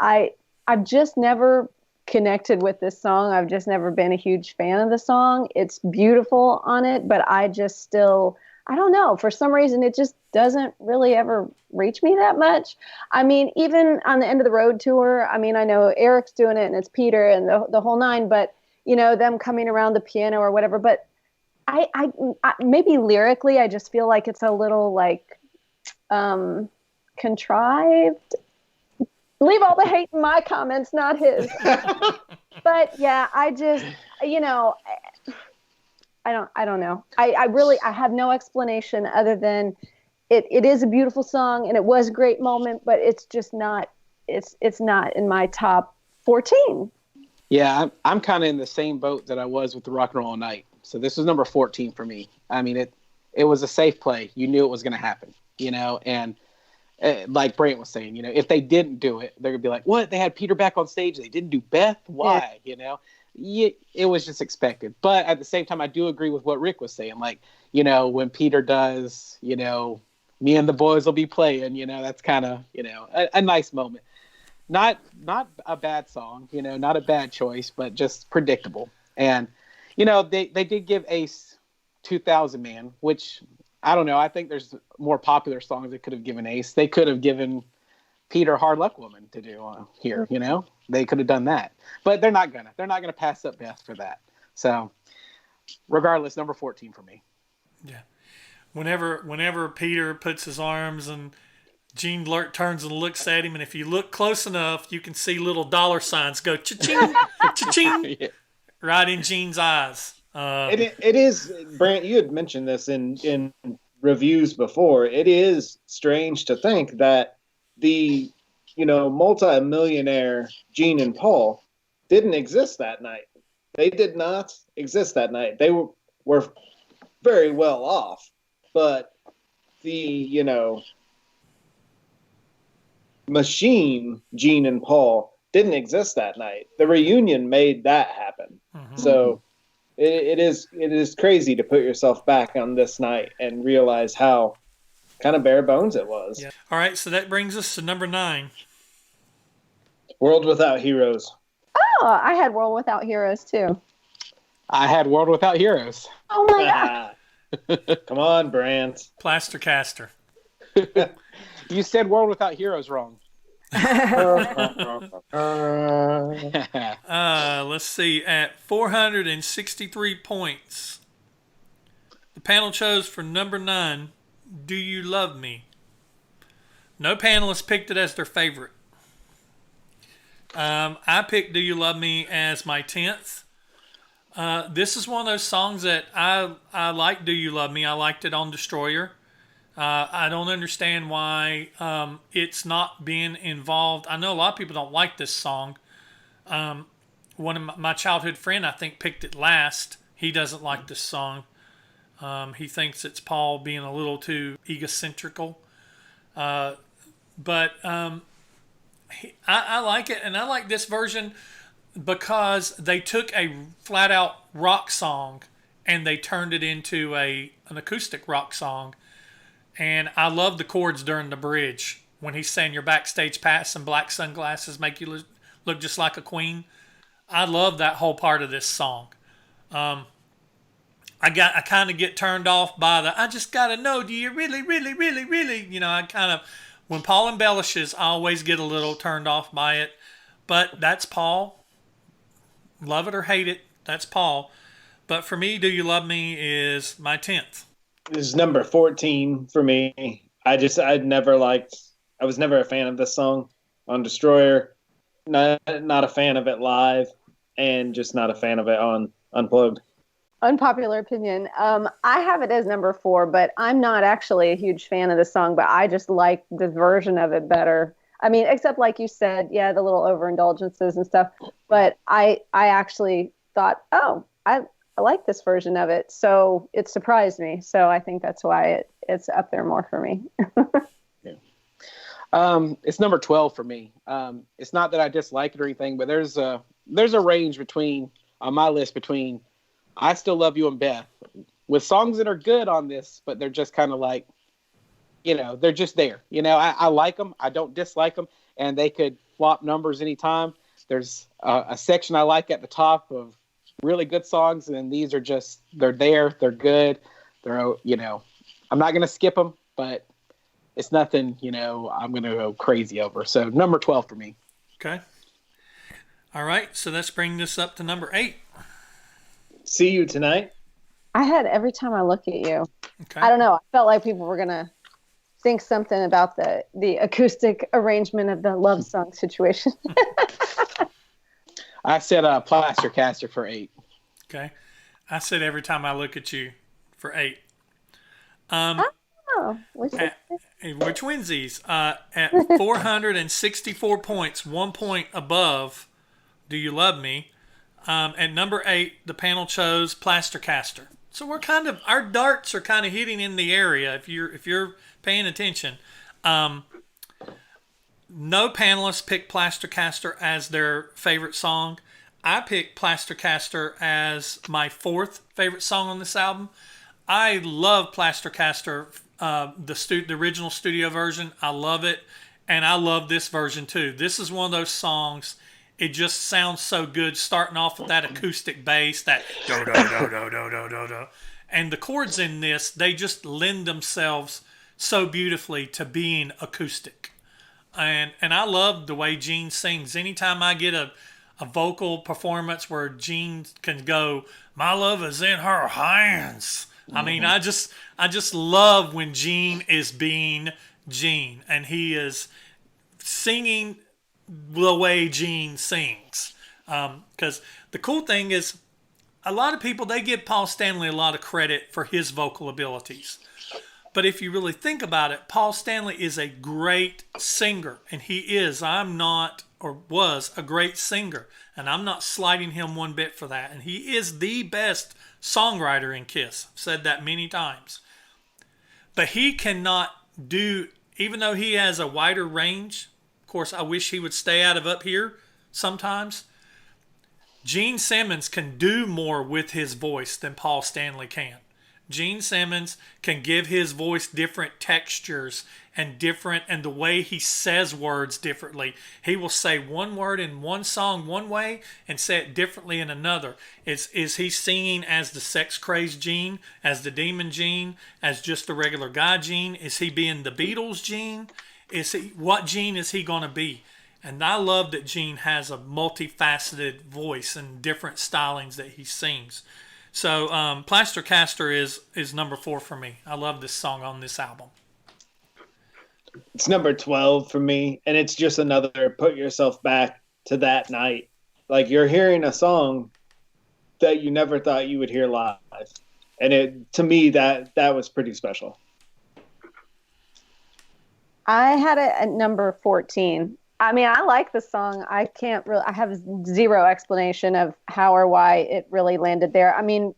I've just never connected with this song. I've just never been a huge fan of the song. It's beautiful on it, but I just still, I don't know. For some reason, it just doesn't really ever reach me that much. I mean, even on the End of the Road tour, I mean, I know Eric's doing it and it's Peter and the whole nine, but them coming around the piano or whatever. But I maybe lyrically, I just feel like it's a little contrived. Leave all the hate in my comments, not his. But yeah, I just, I don't know. I have no explanation other than it is a beautiful song and it was a great moment, but it's just not, it's not in my top 14. Yeah, I'm kind of in the same boat that I was with the Rock and Roll All Night. So this was number 14 for me. I mean, it was a safe play. You knew it was going to happen, and like Brant was saying, if they didn't do it, they're going to be like, what? They had Peter back on stage. They didn't do Beth? Why? Yeah. it was just expected. But at the same time, I do agree with what Rick was saying. Like, when Peter does, me and the boys will be playing, that's kind of, a nice moment. Not a bad song, not a bad choice, but just predictable. And, they did give Ace 2000 Man, which I don't know. I think there's more popular songs they could have given Ace. They could have given Peter Hard Luck Woman to do here, They could have done that. But they're not gonna. They're not gonna pass up Beth for that. So regardless, number 14 for me. Yeah. Whenever Peter puts his arms and Gene turns and looks at him, and if you look close enough, you can see little dollar signs go cha-ching, cha-ching, yeah, right in Gene's eyes. It is, Brant, you had mentioned this in reviews before. It is strange to think that the, multi-millionaire Gene and Paul didn't exist that night. They did not exist that night. They were very well off, but the, machine Gene and Paul didn't exist that night. The reunion made that happen. Mm-hmm. So it is crazy to put yourself back on this night and realize how kind of bare bones it was. Yeah. All right, so that brings us to number 9. World Without Heroes. Oh, I had World Without Heroes too. I had World Without Heroes. Oh my God. Come on, Brant. Plaster Caster. You said World Without Heroes wrong. Let's see. At 463 points, the panel chose for number 9, Do You Love Me? No panelists picked it as their favorite. I picked Do You Love Me as my 10th. This is one of those songs that I like. Do You Love Me? I liked it on Destroyer. I don't understand why it's not being involved. I know a lot of people don't like this song. One of my childhood friend, I think, picked it last. He doesn't like this song. He thinks it's Paul being a little too egocentrical. But I like it, and I like this version because they took a flat-out rock song and they turned it into an acoustic rock song. And I love the chords during the bridge when he's saying your backstage pass and black sunglasses make you look just like a queen. I love that whole part of this song. I kind of get turned off by I just gotta know, do you really, really, really, really? I kind of, when Paul embellishes, I always get a little turned off by it. But that's Paul. Love it or hate it, that's Paul. But for me, Do You Love Me is my 10th. This is number 14 for me. I was never a fan of this song on Destroyer. Not a fan of it live, and just not a fan of it on Unplugged. Unpopular opinion. I have it as number 4, but I'm not actually a huge fan of the song, but I just like the version of it better. I mean, except like you said, yeah, the little overindulgences and stuff. But I actually thought, oh, I like this version of it. So it surprised me. So I think that's why it's up there more for me. Yeah. It's number 12 for me. It's not that I dislike it or anything, but there's a range on my list between I Still Love You and Beth, with songs that are good on this, but they're just kind of like, they're just there. I like them. I don't dislike them, and they could flop numbers anytime. There's a section I like at the top of really good songs, and then these are just, they're there, they're good. They're, I'm not going to skip them, but it's nothing, I'm going to go crazy over. So number 12 for me. Okay. All right. So let's bring this up to number 8. See You Tonight. I had Every Time I Look at You. Okay. I don't know. I felt like people were going to think something about the acoustic arrangement of the love song situation. I said Plaster Caster for 8. Okay. I said Every Time I Look at You for 8. We're twinsies. At 464 points, 1 point above Do You Love Me. At number 8, the panel chose Plaster Caster. So our darts are kind of hitting in the area if you're paying attention. No panelists picked Plaster Caster as their favorite song. I picked Plaster Caster as my fourth favorite song on this album. I love Plaster Caster, the original studio version. I love it, and I love this version too. This is one of those songs. It just sounds so good, starting off with that acoustic bass, that do do do do do do do do, and the chords in this, they just lend themselves so beautifully to being acoustic. And I love the way Gene sings. Anytime I get a vocal performance where Gene can go, "My love is in her hands." I mean, I just love when Gene is being Gene, and he is singing the way Gene sings. Because the cool thing is, a lot of people, they give Paul Stanley a lot of credit for his vocal abilities. But if you really think about it, Paul Stanley is a great singer, and he is. I'm not, or was, a great singer, and I'm not slighting him one bit for that. And he is the best songwriter in KISS. I've said that many times. But he cannot do, even though he has a wider range, of course, I wish he would stay out of up here sometimes. Gene Simmons can do more with his voice than Paul Stanley can. Gene Simmons can give his voice different textures and the way he says words differently. He will say one word in one song one way and say it differently in another. Is he singing as the sex-crazed Gene, as the demon Gene, as just the regular guy Gene? Is he being the Beatles Gene? What Gene is he going to be? And I love that Gene has a multifaceted voice and different stylings that he sings. So Plaster Caster is number 4 for me. I love this song on this album. It's number 12 for me, and it's just another put yourself back to that night. Like, you're hearing a song that you never thought you would hear live. And to me, that was pretty special. I had it at number 14. I mean, I like the song. I have zero explanation of how or why it really landed there. I mean,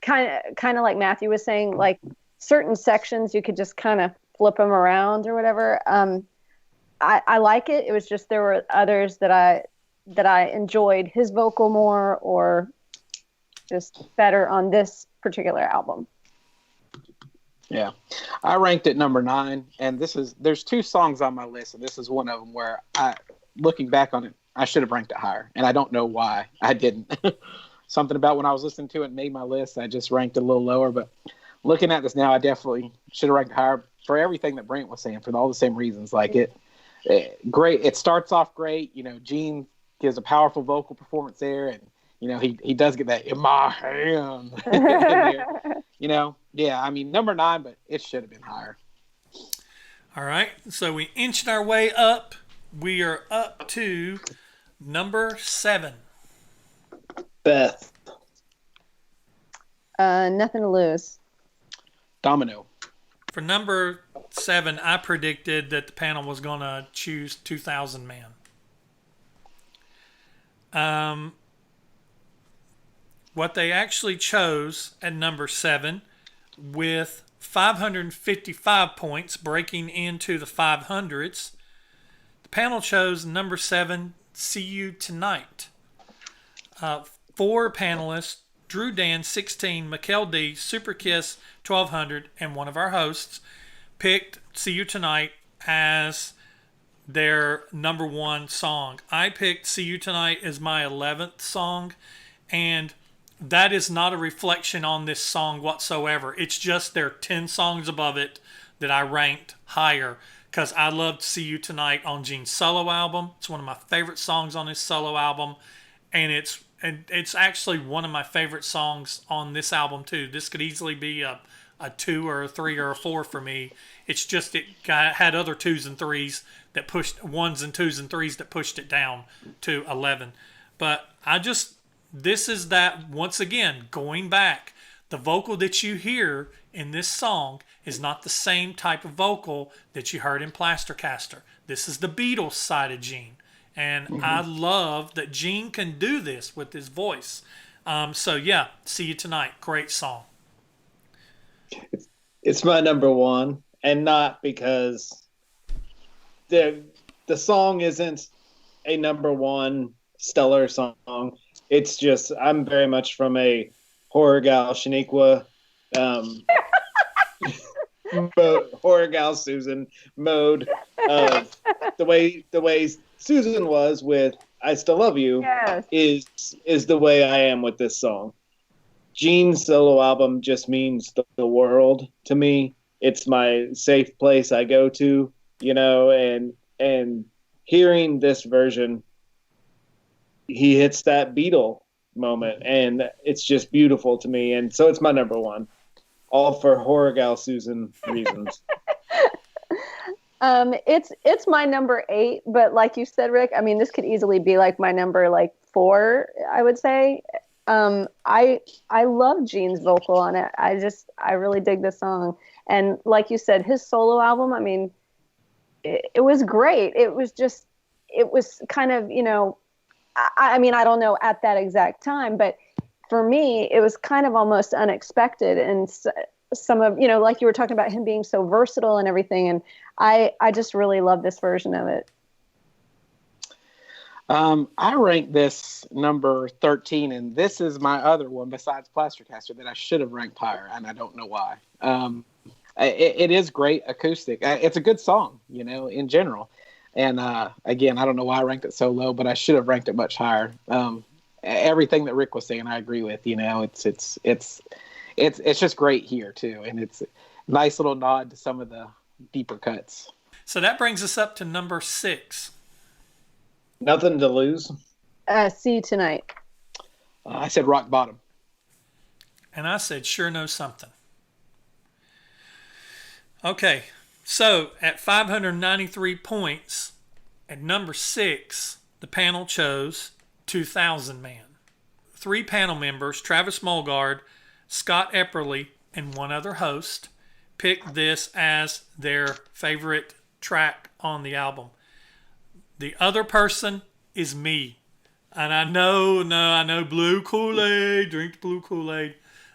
kind of like Matthew was saying, like certain sections you could just kind of flip them around or whatever. I like it. It was just there were others that I enjoyed his vocal more or just better on this particular album. Yeah, I ranked it number 9, and there's 2 songs on my list, and this is one of them where looking back on it, I should have ranked it higher, and I don't know why I didn't. Something about when I was listening to it made my list. I just ranked it a little lower, but looking at this now, I definitely should have ranked higher for everything that Brent was saying, for all the same reasons. Like great. It starts off great. You know, Gene gives a powerful vocal performance there, and you know he does get that in my hand. In there. You know, yeah. I mean, number 9, but it should have been higher. All right, so we inched our way up. We are up to number 7. Beth. Nothing to lose. Domino. For number 7, I predicted that the panel was going to choose 2000 Man. What they actually chose at number 7, with 555 points, breaking into the 500s, the panel chose number 7, See You Tonight. 4 panelists, Drew Dan, 16, Mikkel D, Super Kiss, 1200, and one of our hosts, picked See You Tonight as their number 1 song. I picked See You Tonight as my 11th song, and that is not a reflection on this song whatsoever. It's just there are 10 songs above it that I ranked higher because I loved See You Tonight on Gene's solo album. It's one of my favorite songs on his solo album, and it's actually one of my favorite songs on this album too. This could easily be a 2 or a 3 or a 4 for me. It's just had other 2s and 3s that pushed 1s and 2s and 3s that pushed it down to 11. But this is that, once again, going back, the vocal that you hear in this song is not the same type of vocal that you heard in Plaster Caster. This is the Beatles side of Gene. And I love that Gene can do this with his voice. So yeah, See You Tonight. Great song. It's my number 1, and not because the song isn't a number 1 stellar song. it's just, I'm very much from a horror gal Shaniqua, um, horror gal Susan mode of the way Susan was with "I Still Love You" Yes. is the way I am with this song. Gene's solo album just means the world to me. It's my safe place I go to, and hearing this version, he hits that Beatle moment, and it's just beautiful to me. And so it's my number one, all for HorrorGalSusan reasons. It's my number 8, but like you said, Rick, I mean, this could easily be like my number 4, I would say. I love Gene's vocal on it. I really dig this song. And like you said, his solo album, I mean, it was great. It was kind of, I mean, I don't know at that exact time, but for me, it was kind of almost unexpected. And some of, like you were talking about him being so versatile and everything. And I just really love this version of it. I rank this number 13, and this is my other one besides Plastercaster that I should have ranked higher, and I don't know why. It is great acoustic. It's a good song, in general. And again, I don't know why I ranked it so low, but I should have ranked it much higher. Everything that Rick was saying, I agree with. It's just great here too, and it's a nice little nod to some of the deeper cuts. So that brings us up to number 6. Nothing to Lose. See You Tonight. I said Rock Bottom. And I said Sure Know Something. Okay, so at 593 points, at number 6, the panel chose 2000 Man. 3 panel members, Travis Mulgard, Scott Epperly, and one other host, picked this as their favorite track on the album. The other person is me. And I know blue Kool-Aid, drink the blue Kool-Aid.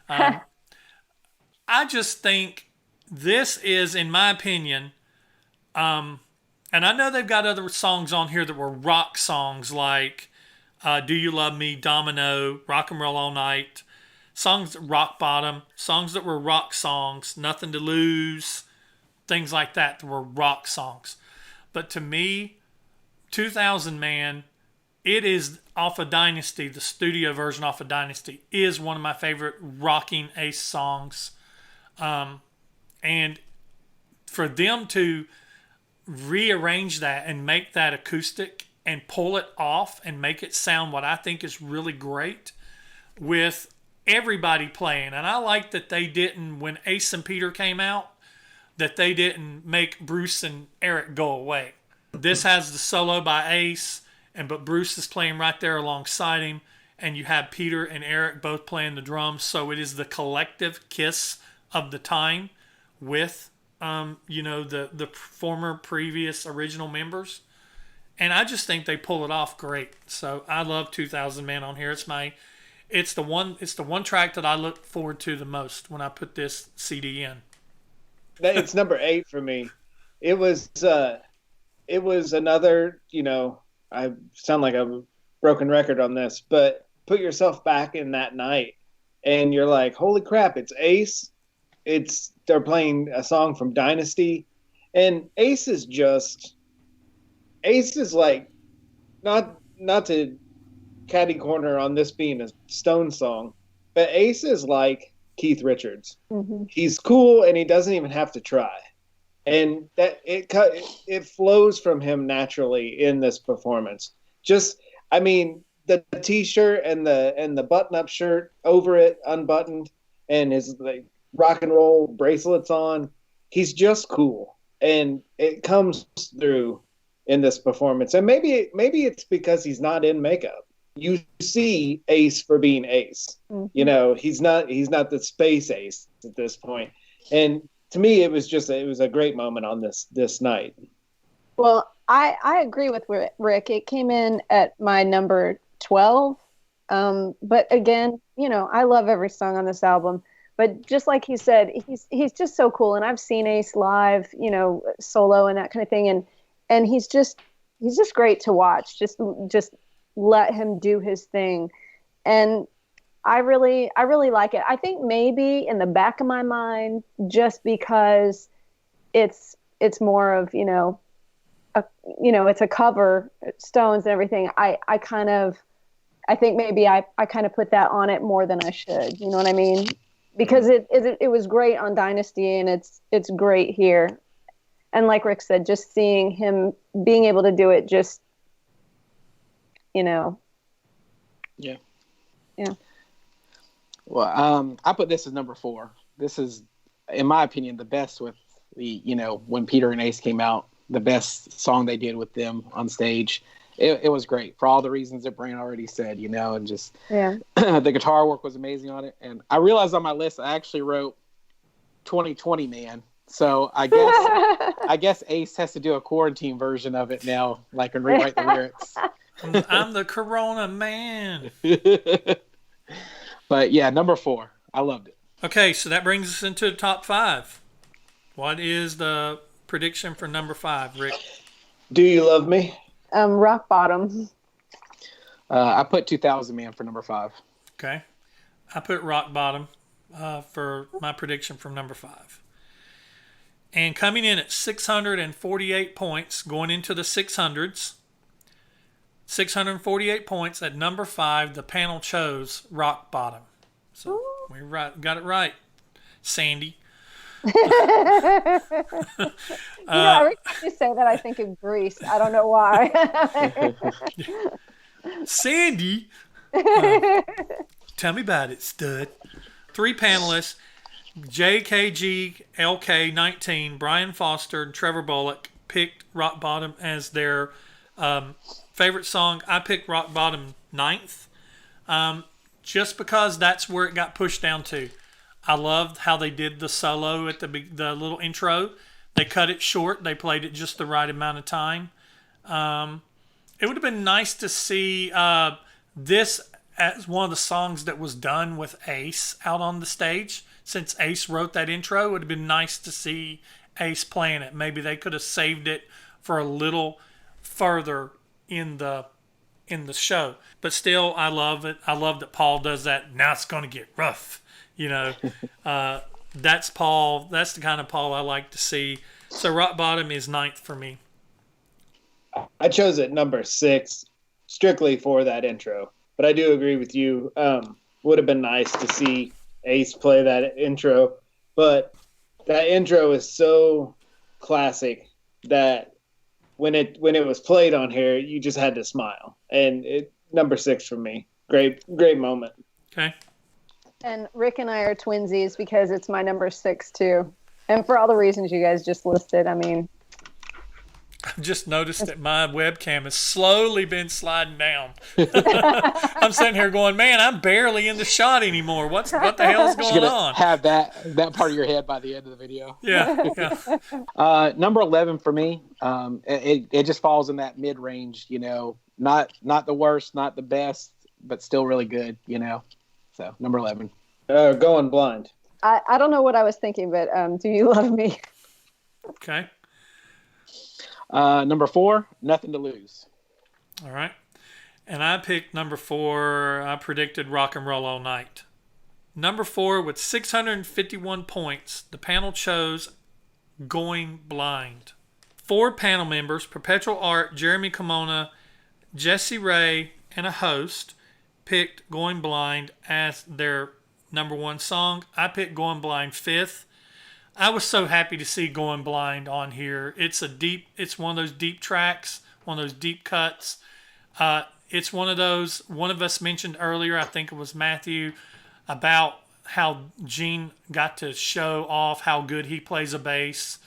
I just think this is, in my opinion, and I know they've got other songs on here that were rock songs like Do You Love Me, Domino, Rock and Roll All Night, songs, Rock Bottom, songs that were rock songs, Nothing to Lose, things like that were rock songs. But to me, 2000 Man, it is off of Dynasty, the studio version off of Dynasty, is one of my favorite rocking Ace songs. And for them to rearrange that and make that acoustic and pull it off and make it sound what I think is really great with everybody playing. And I like that they didn't, when Ace and Peter came out, that they didn't make Bruce and Eric go away. This has the solo by Ace, but Bruce is playing right there alongside him, and you have Peter and Eric both playing the drums. So it is the collective KISS of the time with, the former previous original members. And I just think they pull it off great. So I love 2000 Man on here. It's the one track that I look forward to the most when I put this CD in. It's number 8 for me. It was another, I sound like a broken record on this, but put yourself back in that night and you're like, holy crap, it's Ace. They're playing a song from Dynasty, and Ace is like, not to catty corner on this being a Stone song, but Ace is like Keith Richards. Mm-hmm. He's cool and he doesn't even have to try. And that it flows from him naturally in this performance. The t-shirt and the button-up shirt over it unbuttoned, and his rock and roll bracelets on. He's just cool, and it comes through in this performance. And maybe it's because he's not in makeup. You see Ace for being Ace. Mm-hmm. He's not the space Ace at this point. And to me, it was a great moment on this night. Well, I agree with Rick. It came in at my number 12. But again, I love every song on this album. But just like he said, he's just so cool. And I've seen Ace live, solo and that kind of thing. And he's just great to watch. Just let him do his thing. And I really like it. I think maybe in the back of my mind, just because it's more of, it's a cover, Stones and everything. I think maybe I kind of put that on it more than I should. You know what I mean? Because it was great on Dynasty, and it's great here. And like Rick said, just seeing him being able to do it, just Yeah. Yeah. Well, I put this as number 4. This is, in my opinion, the best with the, when Peter and Ace came out, the best song they did with them on stage. It was great for all the reasons that Brian already said, and just the guitar work was amazing on it. And I realized on my list, I actually wrote 2020 Man. So I guess Ace has to do a quarantine version of it now, like, and rewrite the lyrics. I'm the Corona Man. But yeah, number 4. I loved it. Okay, so that brings us into the top 5. What is the prediction for number 5, Rick? Do You Love Me? Rock Bottom. I put 2000 Man for number 5. Okay. I put Rock Bottom for my prediction for number 5. And coming in at 648 points, going into the 600s, 648 points at number 5, the panel chose Rock Bottom. So we got it right, Sandy. Every time you say that, I think of Grease. I don't know why. Sandy? Tell me about it, stud. 3 panelists, JKG, LK19, Brian Foster, and Trevor Bullock picked Rock Bottom as their favorite song. I picked Rock Bottom 9th, just because that's where it got pushed down to. I loved how they did the solo at the little intro. They cut it short. They played it just the right amount of time. It would have been nice to see this as one of the songs that was done with Ace out on the stage. Since Ace wrote that intro, it would have been nice to see Ace playing it. Maybe they could have saved it for a little further in the show. But still, I love it. I love that Paul does that. Now it's going to get rough. That's Paul. That's the kind of Paul I like to see. So Rock Bottom is 9th for me. I chose it number 6 strictly for that intro. But I do agree with you. Would have been nice to see Ace play that intro. But that intro is so classic that when it was played on here, you just had to smile. And number 6 for me. Great moment. Okay. And Rick and I are twinsies because it's my number 6 too. And for all the reasons you guys just listed, I mean. I've just noticed that my webcam has slowly been sliding down. I'm sitting here going, man, I'm barely in the shot anymore. What the hell's going on? Have that part of your head by the end of the video. Yeah. Number 11 for me. It just falls in that mid-range. Not the worst, not the best, but still really good. So number 11. Going Blind. I don't know what I was thinking, but Do You Love Me? Okay. Number 4, Nothing to Lose. All right. And I picked number 4. I predicted Rock and Roll All Night. Number 4 with 651 points, the panel chose Going Blind. 4 panel members, Perpetual Art, Jeremy Kimona, Jesse Ray, and a host, picked Going Blind as their number 1 song. I picked Going Blind 5th. I was so happy to see Going Blind on here. It's one of those deep tracks, one of those deep cuts. It's one of us mentioned earlier, I think it was Matthew, about how Gene got to show off how good he plays a bass.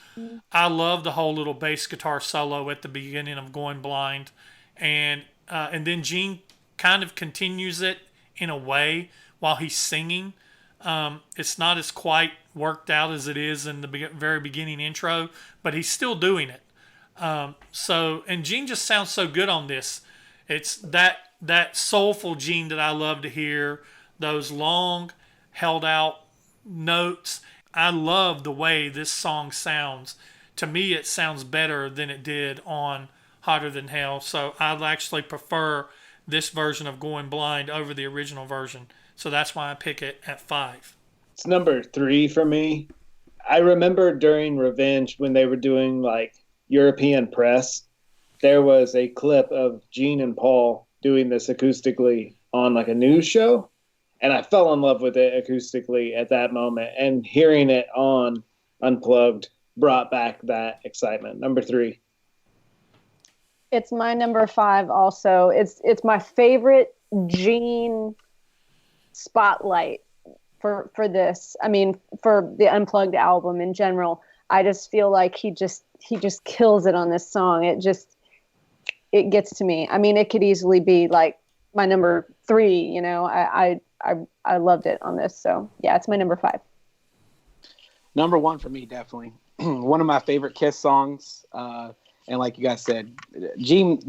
I love the whole little bass guitar solo at the beginning of Going Blind. And then Gene kind of continues it in a way while he's singing. It's not as quite worked out as it is in the very beginning intro, but he's still doing it. And Gene just sounds so good on this. It's that soulful Gene that I love to hear, those long held out notes. I love the way this song sounds. To me, it sounds better than it did on Hotter Than Hell. So I actually prefer this version of Going Blind over the original version. So that's why I pick it at 5. It's number 3 for me. I remember during Revenge when they were doing like European press, there was a clip of Gene and Paul doing this acoustically on like a news show. And I fell in love with it acoustically at that moment. And hearing it on Unplugged brought back that excitement. Number 3. It's my number 5 also. It's my favorite Gene spotlight for this. I mean, for the Unplugged album in general. I just feel like he just kills it on this song. It gets to me. I mean, it could easily be like my number 3, you know. I loved it on this. So yeah, it's my number 5. Number 1 for me, definitely. One of my favorite Kiss songs. And like you guys said, Gene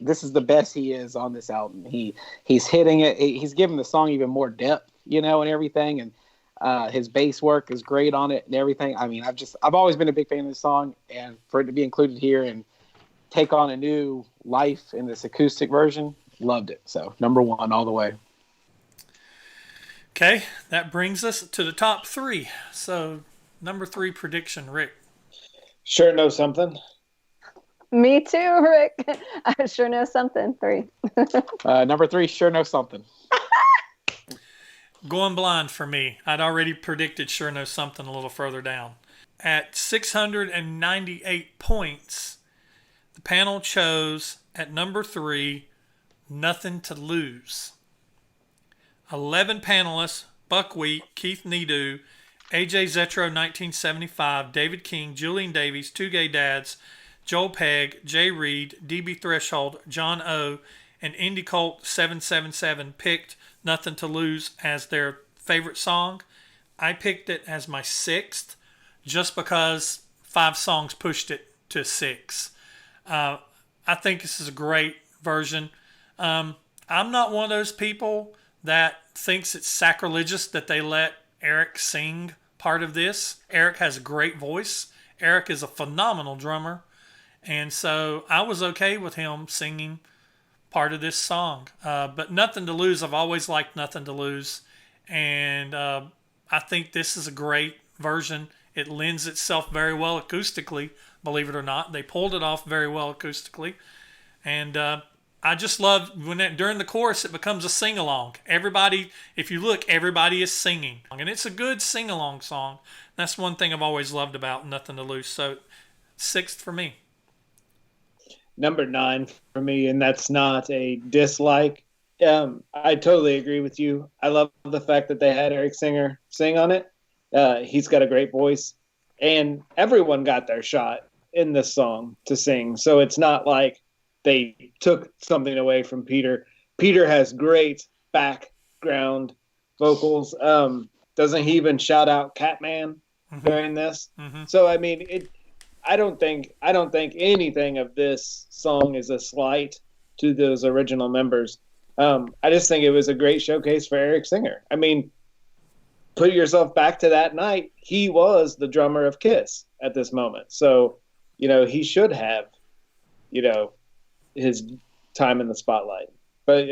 this is the best he is on this album. He's hitting it. He's giving the song even more depth, you know, and everything. And his bass work is great on it and everything. I mean, I've always been a big fan of this song, and for it to be included here and take on a new life in this acoustic version, loved it. So number 1 all the way. Okay, that brings us to the top 3. So number 3 prediction, Rick. Sure know something. Me too, Rick. I sure know something. 3. Number 3, sure know something. Going Blind for me. I'd already predicted Sure Know Something a little further down. At 698 points, the panel chose at number 3, Nothing to Lose. 11 panelists: Buckwheat, Keith Needu, AJ Zetro 1975, David King, Julian Davies, Two Gay Dads, Joel Pegg, Jay Reed, DB Threshold, John O, and Indie Colt 777 picked Nothing to Lose as their favorite song. I picked it as my 6th just because 5 songs pushed it to 6. I think this is a great version. I'm not one of those people that thinks it's sacrilegious that they let Eric sing part of this. Eric has a great voice. Eric is a phenomenal drummer. And so I was okay with him singing part of this song. But Nothing to Lose, I've always liked Nothing to Lose. And I think this is a great version. It lends itself very well acoustically, believe it or not. They pulled it off very well acoustically. And I just love when during the chorus it becomes a sing-along. Everybody, if you look, everybody is singing. And it's a good sing-along song. That's one thing I've always loved about Nothing to Lose. So 6th for me. Number 9 for me, and that's not a dislike. I totally agree with you. I love the fact that they had Eric Singer sing on it. He's got a great voice, and everyone got their shot in this song to sing. So it's not like they took something away from Peter. Peter has great background vocals. Doesn't he even shout out Catman during this? Mm-hmm. So I mean, I don't think anything of this song is a slight to those original members. I just think it was a great showcase for Eric Singer. I mean, put yourself back to that night. He was the drummer of KISS at this moment. So, you know, he should have, you know, his time in the spotlight. But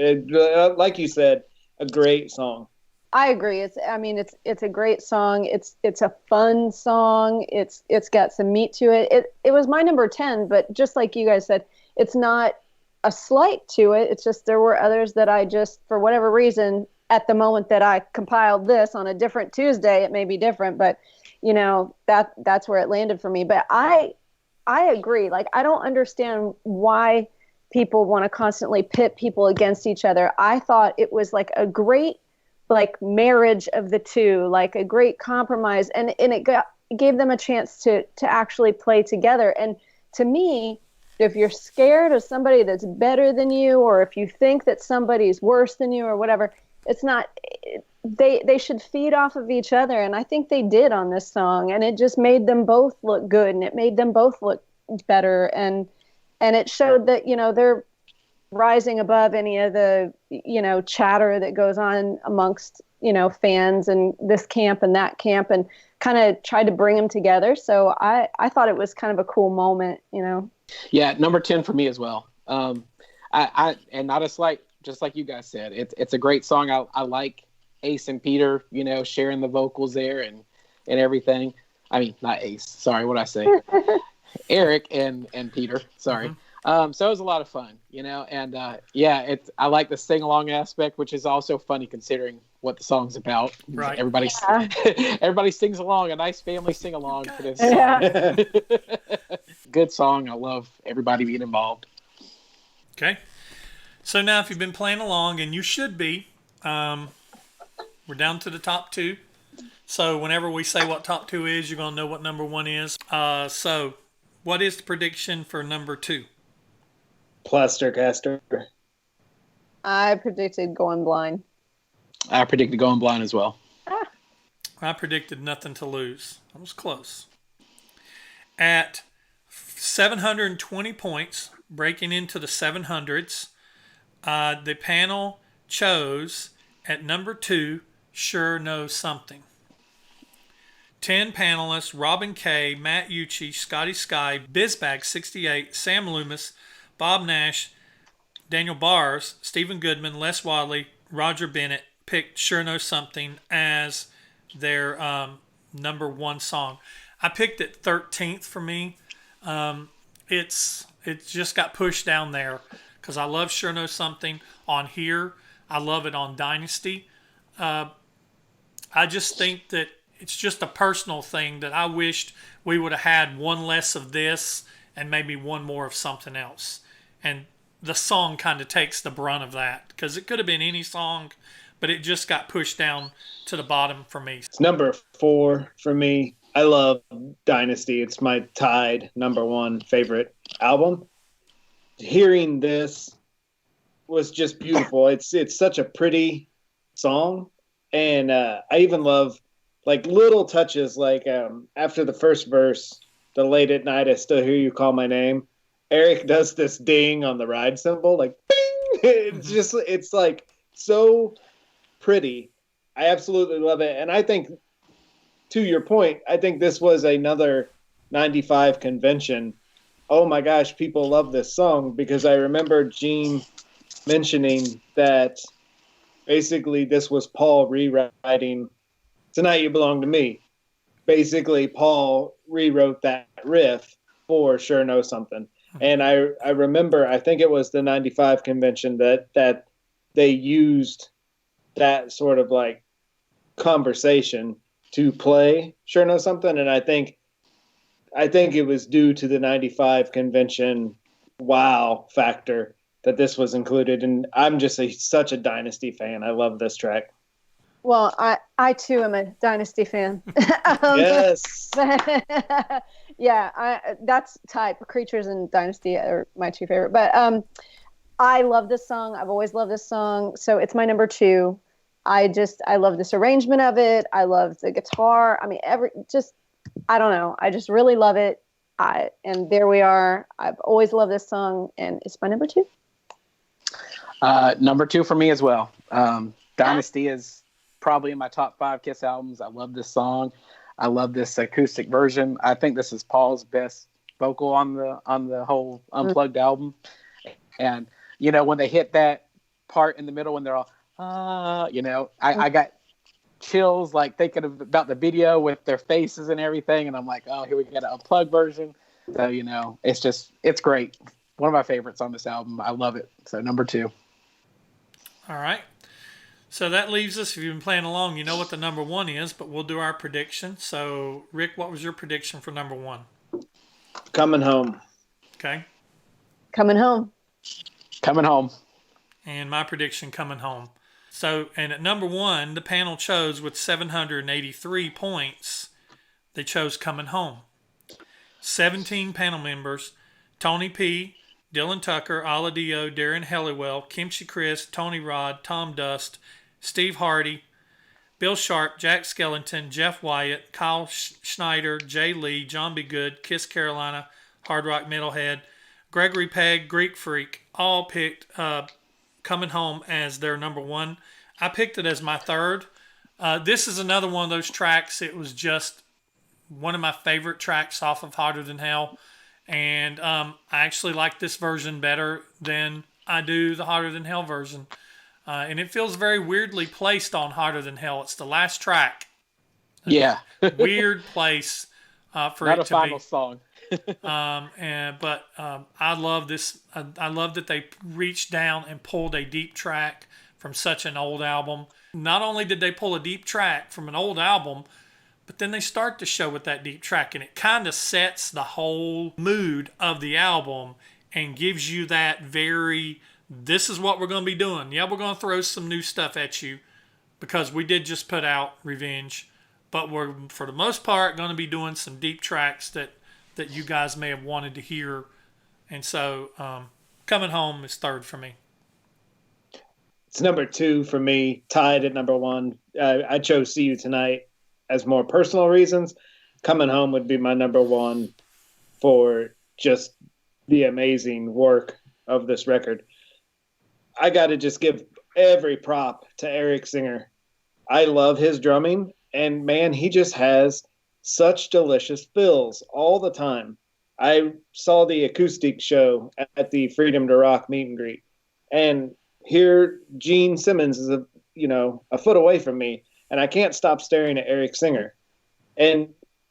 like you said, a great song. I agree. It's a great song. It's a fun song. It's got some meat to it. It was my number 10, but just like you guys said, it's not a slight to it. It's just there were others that I just, for whatever reason, at the moment that I compiled this on a different Tuesday, it may be different, but you know, that's where it landed for me. But I agree. Like, I don't understand why people want to constantly pit people against each other. I thought it was like a great marriage of the two, like a great compromise, and it gave them a chance to actually play together. And to me, if you're scared of somebody that's better than you, or if you think that somebody's worse than you or whatever, it's not, they should feed off of each other. And I think they did on this song, and it just made them both look good, and it made them both look better. And it showed that, you know, they're rising above any of the, you know, chatter that goes on amongst, you know, fans and this camp and that camp, and kind of tried to bring them together. So I thought it was kind of a cool moment, you know. Yeah, number 10 for me as well. And not a slight, just like you guys said, it's a great song. I like Ace and Peter, sharing the vocals there and everything. I mean, not Ace. Sorry, what did I say? Eric and Peter. Sorry. So it was a lot of fun, and I like the sing along aspect, which is also funny considering what the song's about. Right. Everybody sings along, a nice family sing along for this song. Yeah. Good song. I love everybody being involved. Okay. So now if you've been playing along, and you should be, we're down to the top two. So whenever we say what top two is, you're going to know what number one is. So what is the prediction for number two? Plastercaster. I predicted Going Blind. I predicted Going Blind as well. I predicted Nothing to Lose. I was close. At 720 points, breaking into the 700s, the panel chose at number 2, Sure Knows Something. 10 panelists: Robin K., Matt Ucci, Scotty Sky, Bizbag68, Sam Loomis, Bob Nash, Daniel Bars, Stephen Goodman, Les Wadley, Roger Bennett picked Sure Knows Something as their number one song. I picked it 13th for me. It just got pushed down there because I love Sure Knows Something on here. I love it on Dynasty. I just think that it's just a personal thing that I wished we would have had one less of this and maybe one more of something else. And the song kind of takes the brunt of that because it could have been any song, but it just got pushed down to the bottom for me. It's number 4 for me. I love Dynasty. It's my tied number 1 favorite album. Hearing this was just beautiful. It's such a pretty song. And I even love like little touches, like after the first verse, the late at night I still hear you call my name. Eric does this ding on the ride cymbal, like bing! It's like so pretty. I absolutely love it. And I think, to your point, I think this was another 95 convention. Oh my gosh, people love this song, because I remember Gene mentioning that basically this was Paul rewriting Tonight You Belong to Me. Basically, Paul rewrote that riff for Sure Know Something. And I remember, I think it was the 95 convention that they used that sort of like conversation to play Sure Know Something. And I think it was due to the 95 convention wow factor that this was included. And I'm just such a Dynasty fan. I love this track. Well, I too am a Dynasty fan. Yes. Yeah, that's type. Creatures and Dynasty are my two favorite. But I love this song. I've always loved this song. So it's my number 2. I love this arrangement of it. I love the guitar. I mean, I don't know. I just really love it. And there we are. I've always loved this song, and it's my number 2. Number 2 for me as well. Dynasty is probably in my top 5 Kiss albums. I love this song. I love this acoustic version. I think this is Paul's best vocal on the whole Unplugged album. And when they hit that part in the middle when they're all I got chills like thinking about the video with their faces and everything, and I'm like, oh, here we got an Unplugged version. So it's great. One of my favorites on this album. I love it. So number 2. All right. So that leaves us, if you've been playing along, you know what the number 1 is, but we'll do our prediction. So, Rick, what was your prediction for number 1? Coming Home. Okay. Coming Home. Coming Home. And my prediction, Coming Home. So, and at number 1, the panel chose with 783 points, they chose Coming Home. 17 panel members: Tony P., Dylan Tucker, Aladio, Darren Helliwell, Kimchi Chris, Tony Rod, Tom Dust, Steve Hardy, Bill Sharp, Jack Skellington, Jeff Wyatt, Kyle Schneider, Jay Lee, John B. Good, Kiss Carolina, Hard Rock Metalhead, Gregory Pegg, Greek Freak, all picked Coming Home as their number 1. I picked it as my 3rd. This is another one of those tracks. It was just one of my favorite tracks off of Hotter Than Hell. And I actually like this version better than I do the Hotter Than Hell version. And it feels very weirdly placed on Hotter Than Hell. It's the last track. Yeah. Weird place for Not it a to final be. song. But I love this. I love that they reached down and pulled a deep track from such an old album. Not only did they pull a deep track from an old album, but then they start the show with that deep track, and it kind of sets the whole mood of the album and gives you that very, this is what we're going to be doing. Yeah, we're going to throw some new stuff at you because we did just put out Revenge, but we're, for the most part, going to be doing some deep tracks that you guys may have wanted to hear. And so Coming Home is third for me. It's number 2 for me, tied at number 1. I chose See You Tonight as more personal reasons. Coming Home would be my number 1 for just the amazing work of this record. I got to just give every prop to Eric Singer. I love his drumming, and man, he just has such delicious fills all the time. I saw the acoustic show at the Freedom to Rock meet and greet, and here Gene Simmons is a foot away from me, and I can't stop staring at Eric Singer. And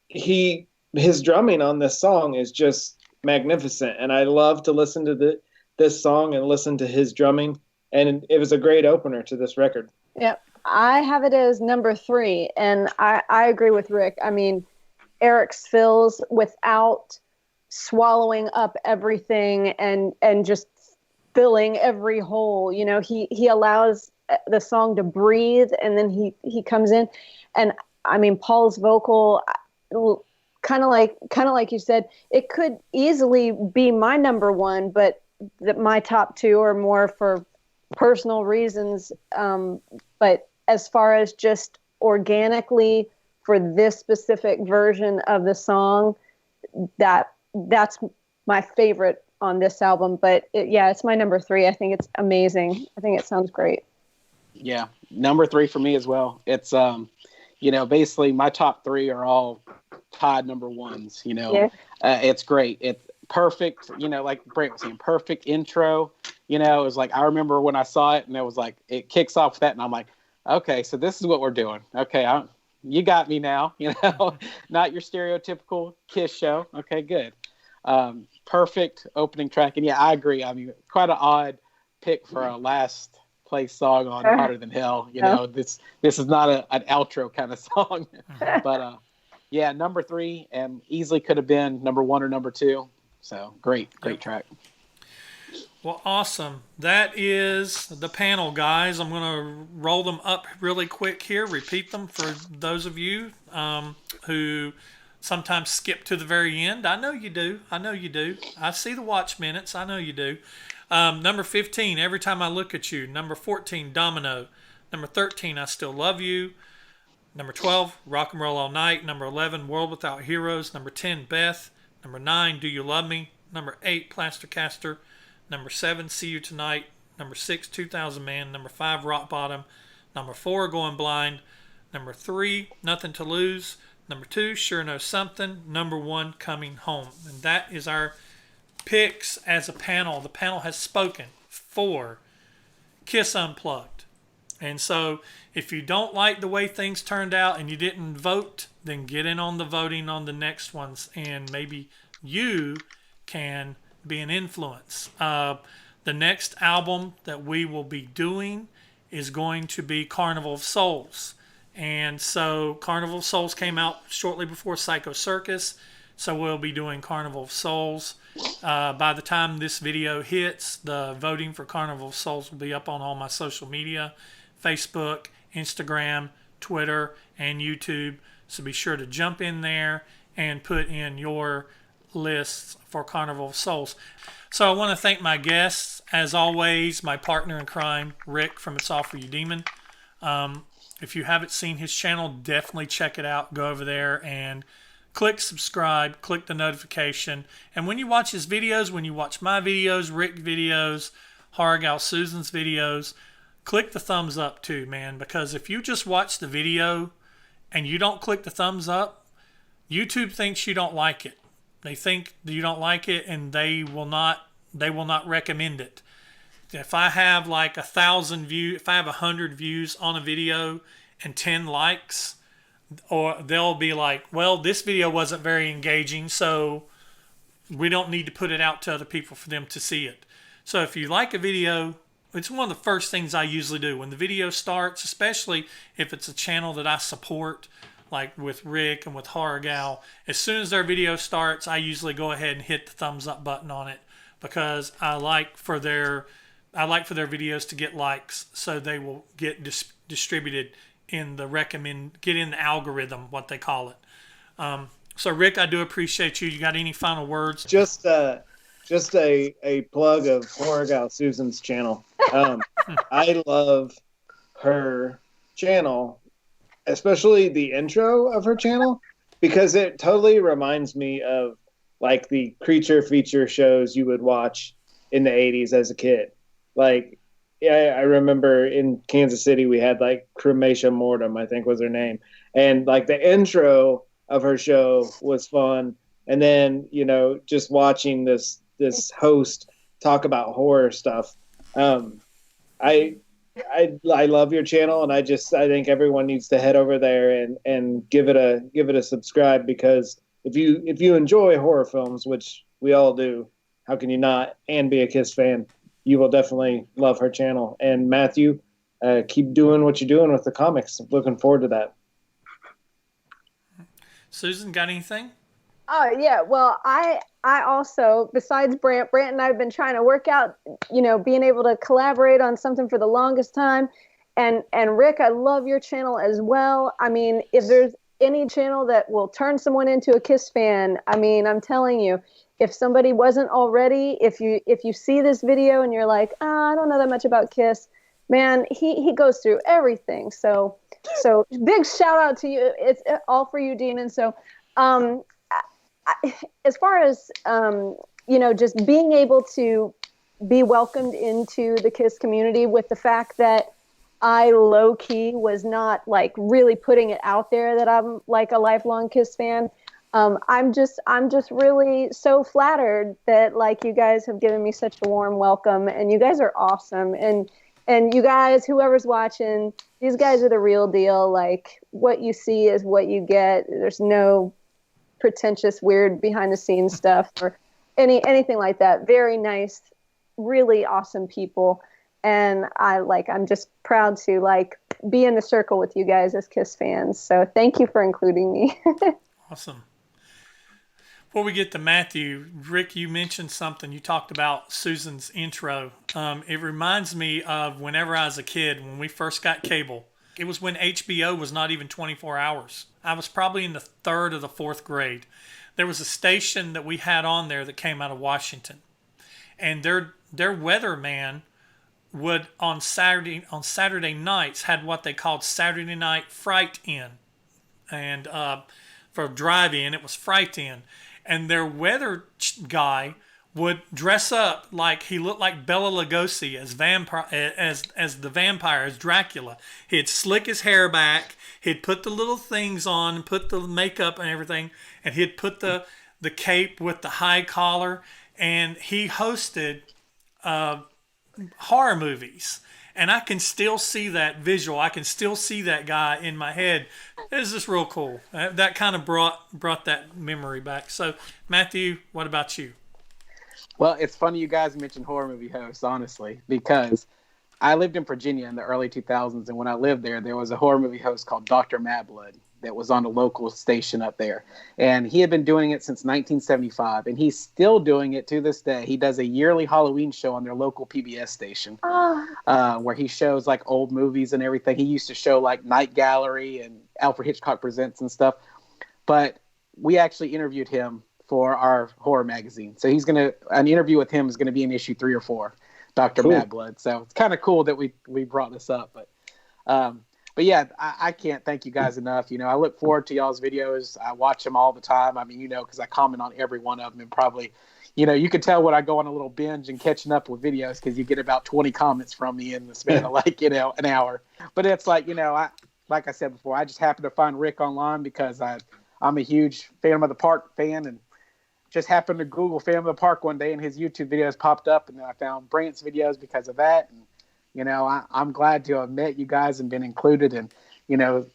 his drumming on this song is just magnificent, and I love to listen to this song and listen to his drumming, and it was a great opener to this record. Yep. I have it as number 3, and I agree with Rick. I mean, Eric's fills without swallowing up everything and just filling every hole. You know, he allows the song to breathe, and then he comes in, and I mean, Paul's vocal, kind of like you said, it could easily be my number 1, but my top 2 are more for personal reasons. But as far as just organically for this specific version of the song, that's my favorite on this album. But it's my number 3. I think it's amazing. I think it sounds great. Yeah, number 3 for me as well. It's basically my top 3 are all tied number 1s. It's great. It's perfect. Like Brent was saying, perfect intro. It was like, I remember when I saw it, and it was like, it kicks off with that, and I'm like, okay, so this is what we're doing. Okay, you got me now. Not your stereotypical Kiss show. Okay, good. Perfect opening track, and yeah, I agree. I mean, quite an odd pick for a last place song on Hotter Than Hell. This is not an outro kind of song, but yeah, number 3, and easily could have been number 1 or number 2. So great track. Well, awesome. That is the panel, guys. I'm going to roll them up really quick here, repeat them for those of you who sometimes skip to the very end. I know you do. I see the watch minutes. I know you do. Number 15, Every Time I Look at You. Number 14, Domino. Number 13, I Still Love You. Number 12, Rock and Roll All Night. Number 11, World Without Heroes. Number 10, Beth. Number 9, Do You Love Me. Number 8, Plaster Caster. Number 7, See You Tonight. Number 6, 2000 Man. Number 5, Rock Bottom. Number 4, Going Blind. Number 3, Nothing to Lose. Number 2, Sure Know Something. Number 1, Coming Home. And that is our picks as a panel. The panel has spoken for KISS Unplugged. And so if you don't like the way things turned out and you didn't vote, then get in on the voting on the next ones, and maybe you can be an influence. The next album that we will be doing is going to be Carnival of Souls. And so Carnival of Souls came out shortly before Psycho Circus. So we'll be doing Carnival of Souls. By the time this video hits, the voting for Carnival of Souls will be up on all my social media, Facebook, Instagram, Twitter, and YouTube. So be sure to jump in there and put in your lists for Carnival of Souls. So I want to thank my guests, as always, my partner in crime, Rick from It's All For You Demon. If you haven't seen his channel, definitely check it out. Go over there and click subscribe, click the notification. And when you watch his videos, when you watch my videos, Rick's videos, HorrorGalSusan's videos, click the thumbs up too, man. Because if you just watch the video and you don't click the thumbs up, YouTube thinks you don't like it. They think you don't like it, and they will not recommend it. if I have like 1,000 views, if I have 100 views on a video and 10 likes, or they'll be like, well, this video wasn't very engaging, so we don't need to put it out to other people for them to see it. So if you like a video, it's one of the first things I usually do when the video starts, especially if it's a channel that I support, like with Rick and with HorrorGal. As soon as their video starts, I usually go ahead and hit the thumbs up button on it, because I like for their videos to get likes, so they will get distributed in the get in the algorithm, what they call it. So Rick, I do appreciate you. You got any final words? Just a plug of HorrorGalSusan's channel. I love her channel, especially the intro of her channel, because it totally reminds me of like the creature feature shows you would watch in the 80s as a kid. Like, yeah, I remember in Kansas City we had like Cremation Mortem, I think was her name, and like the intro of her show was fun. And then, you know, just watching this host talk about horror stuff. I love your channel, and I think everyone needs to head over there and give it a subscribe, because if you enjoy horror films, which we all do, how can you not, and be a KISS fan, you will definitely love her channel. And Matthew, keep doing what you're doing with the comics. Looking forward to that. Susan, got anything? Oh yeah, well, I also, besides Brant and I've been trying to work out, you know, being able to collaborate on something for the longest time. And Rick, I love your channel as well. I mean, if there's any channel that will turn someone into a KISS fan, I mean, I'm telling you, if somebody wasn't already, if you see this video and you're like, I don't know that much about KISS, man, he goes through everything. So big shout out to you. It's all for you, Demon. So, as far as, you know, just being able to be welcomed into the KISS community, with the fact that I low key was not like really putting it out there that I'm like a lifelong KISS fan. I'm just really so flattered that like you guys have given me such a warm welcome, and you guys are awesome. And you guys, whoever's watching, these guys are the real deal. Like, what you see is what you get. There's no pretentious, weird behind the scenes stuff or anything like that. Very nice, really awesome people. And I'm just proud to like be in the circle with you guys as KISS fans. So thank you for including me. Awesome. Before we get to Matthew, Rick, you mentioned something. You talked about Susan's intro. It reminds me of whenever I was a kid, when we first got cable. It was when HBO was not even 24 hours. I was probably in the 3rd or the 4th grade. There was a station that we had on there that came out of Washington. And their weatherman would, on Saturday nights, had what they called Saturday Night Fright In. And for drive-in, it was Fright In. And their weather guy would dress up like he looked like Bela Lugosi as the vampire, as Dracula. He'd slick his hair back. He'd put the little things on and put the makeup and everything. And he'd put the cape with the high collar. And he hosted horror movies. And I can still see that visual. I can still see that guy in my head. It was just real cool. That kind of brought that memory back. So, Matthew, what about you? Well, it's funny you guys mentioned horror movie hosts, honestly, because I lived in Virginia in the early 2000s, and when I lived there was a horror movie host called Dr. Madblood that was on a local station up there. And he had been doing it since 1975, and he's still doing it to this day. He does a yearly Halloween show on their local PBS station where he shows like old movies and everything. He used to show like Night Gallery and Alfred Hitchcock Presents and stuff. But we actually interviewed him for our horror magazine. So an interview with him is going to be in issue 3 or 4, Dr. Cool. Madblood. So it's kind of cool that we brought this up. But yeah, I can't thank you guys enough. You know, I look forward to y'all's videos. I watch them all the time. I mean, you know, because I comment on every one of them, and probably, you know, you can tell when I go on a little binge and catching up with videos, because you get about 20 comments from me in the span of like, you know, an hour. But it's like, you know, like I said before, I just happened to find Rick online because I'm a huge Phantom of the Park fan, and just happened to Google Family of the Park one day, and his YouTube videos popped up, and then I found Brant's videos because of that. And I'm glad to have met you guys and been included. And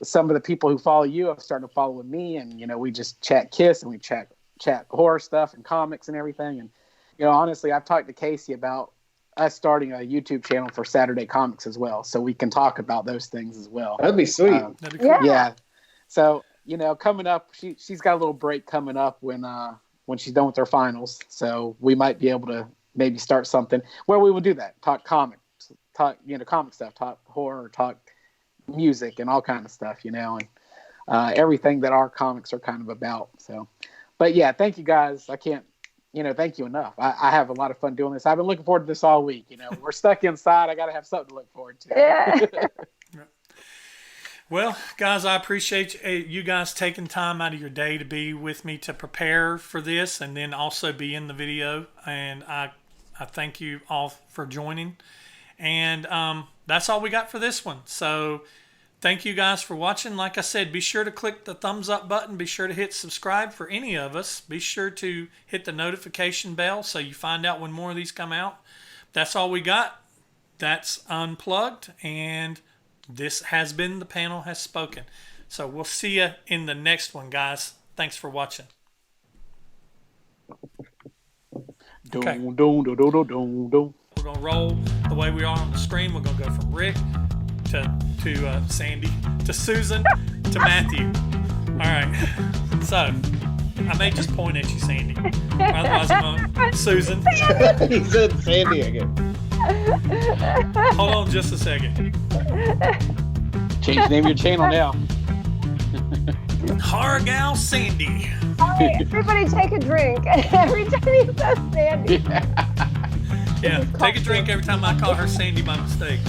some of the people who follow you have started to follow me, and we just chat KISS, and we chat horror stuff and comics and everything. And honestly, I've talked to Casey about us starting a YouTube channel for Saturday Comics as well, so we can talk about those things as well. That'd be sweet. That'd be cool. Yeah. So coming up, she's got a little break coming up when she's done with her finals. So we might be able to maybe start something where we will do that. Talk comics, talk comic stuff, talk horror, talk music, and all kind of stuff. And everything that our comics are kind of about. So, but yeah, thank you guys. I can't. Thank you enough. I have a lot of fun doing this. I've been looking forward to this all week. We're stuck inside. I got to have something to look forward to. Yeah. Well, guys, I appreciate you guys taking time out of your day to be with me to prepare for this and then also be in the video. And I thank you all for joining. And that's all we got for this one. So thank you guys for watching. Like I said, be sure to click the thumbs up button. Be sure to hit subscribe for any of us. Be sure to hit the notification bell so you find out when more of these come out. That's all we got. That's Unplugged. And this has been The Panel Has Spoken. So we'll see you in the next one, guys. Thanks for watching. Okay. We're going to roll the way we are on the screen. We're going to go from Rick to Sandy, to Susan, to Matthew. All right. So I may just point at you, Sandy. Otherwise, I'm on Susan. He said Sandy again. Hold on just a second. Change the name of your channel now. HorrorGal Sandy. All right, everybody take a drink every time you say Sandy. Yeah, take a drink every time I call her Sandy by mistake.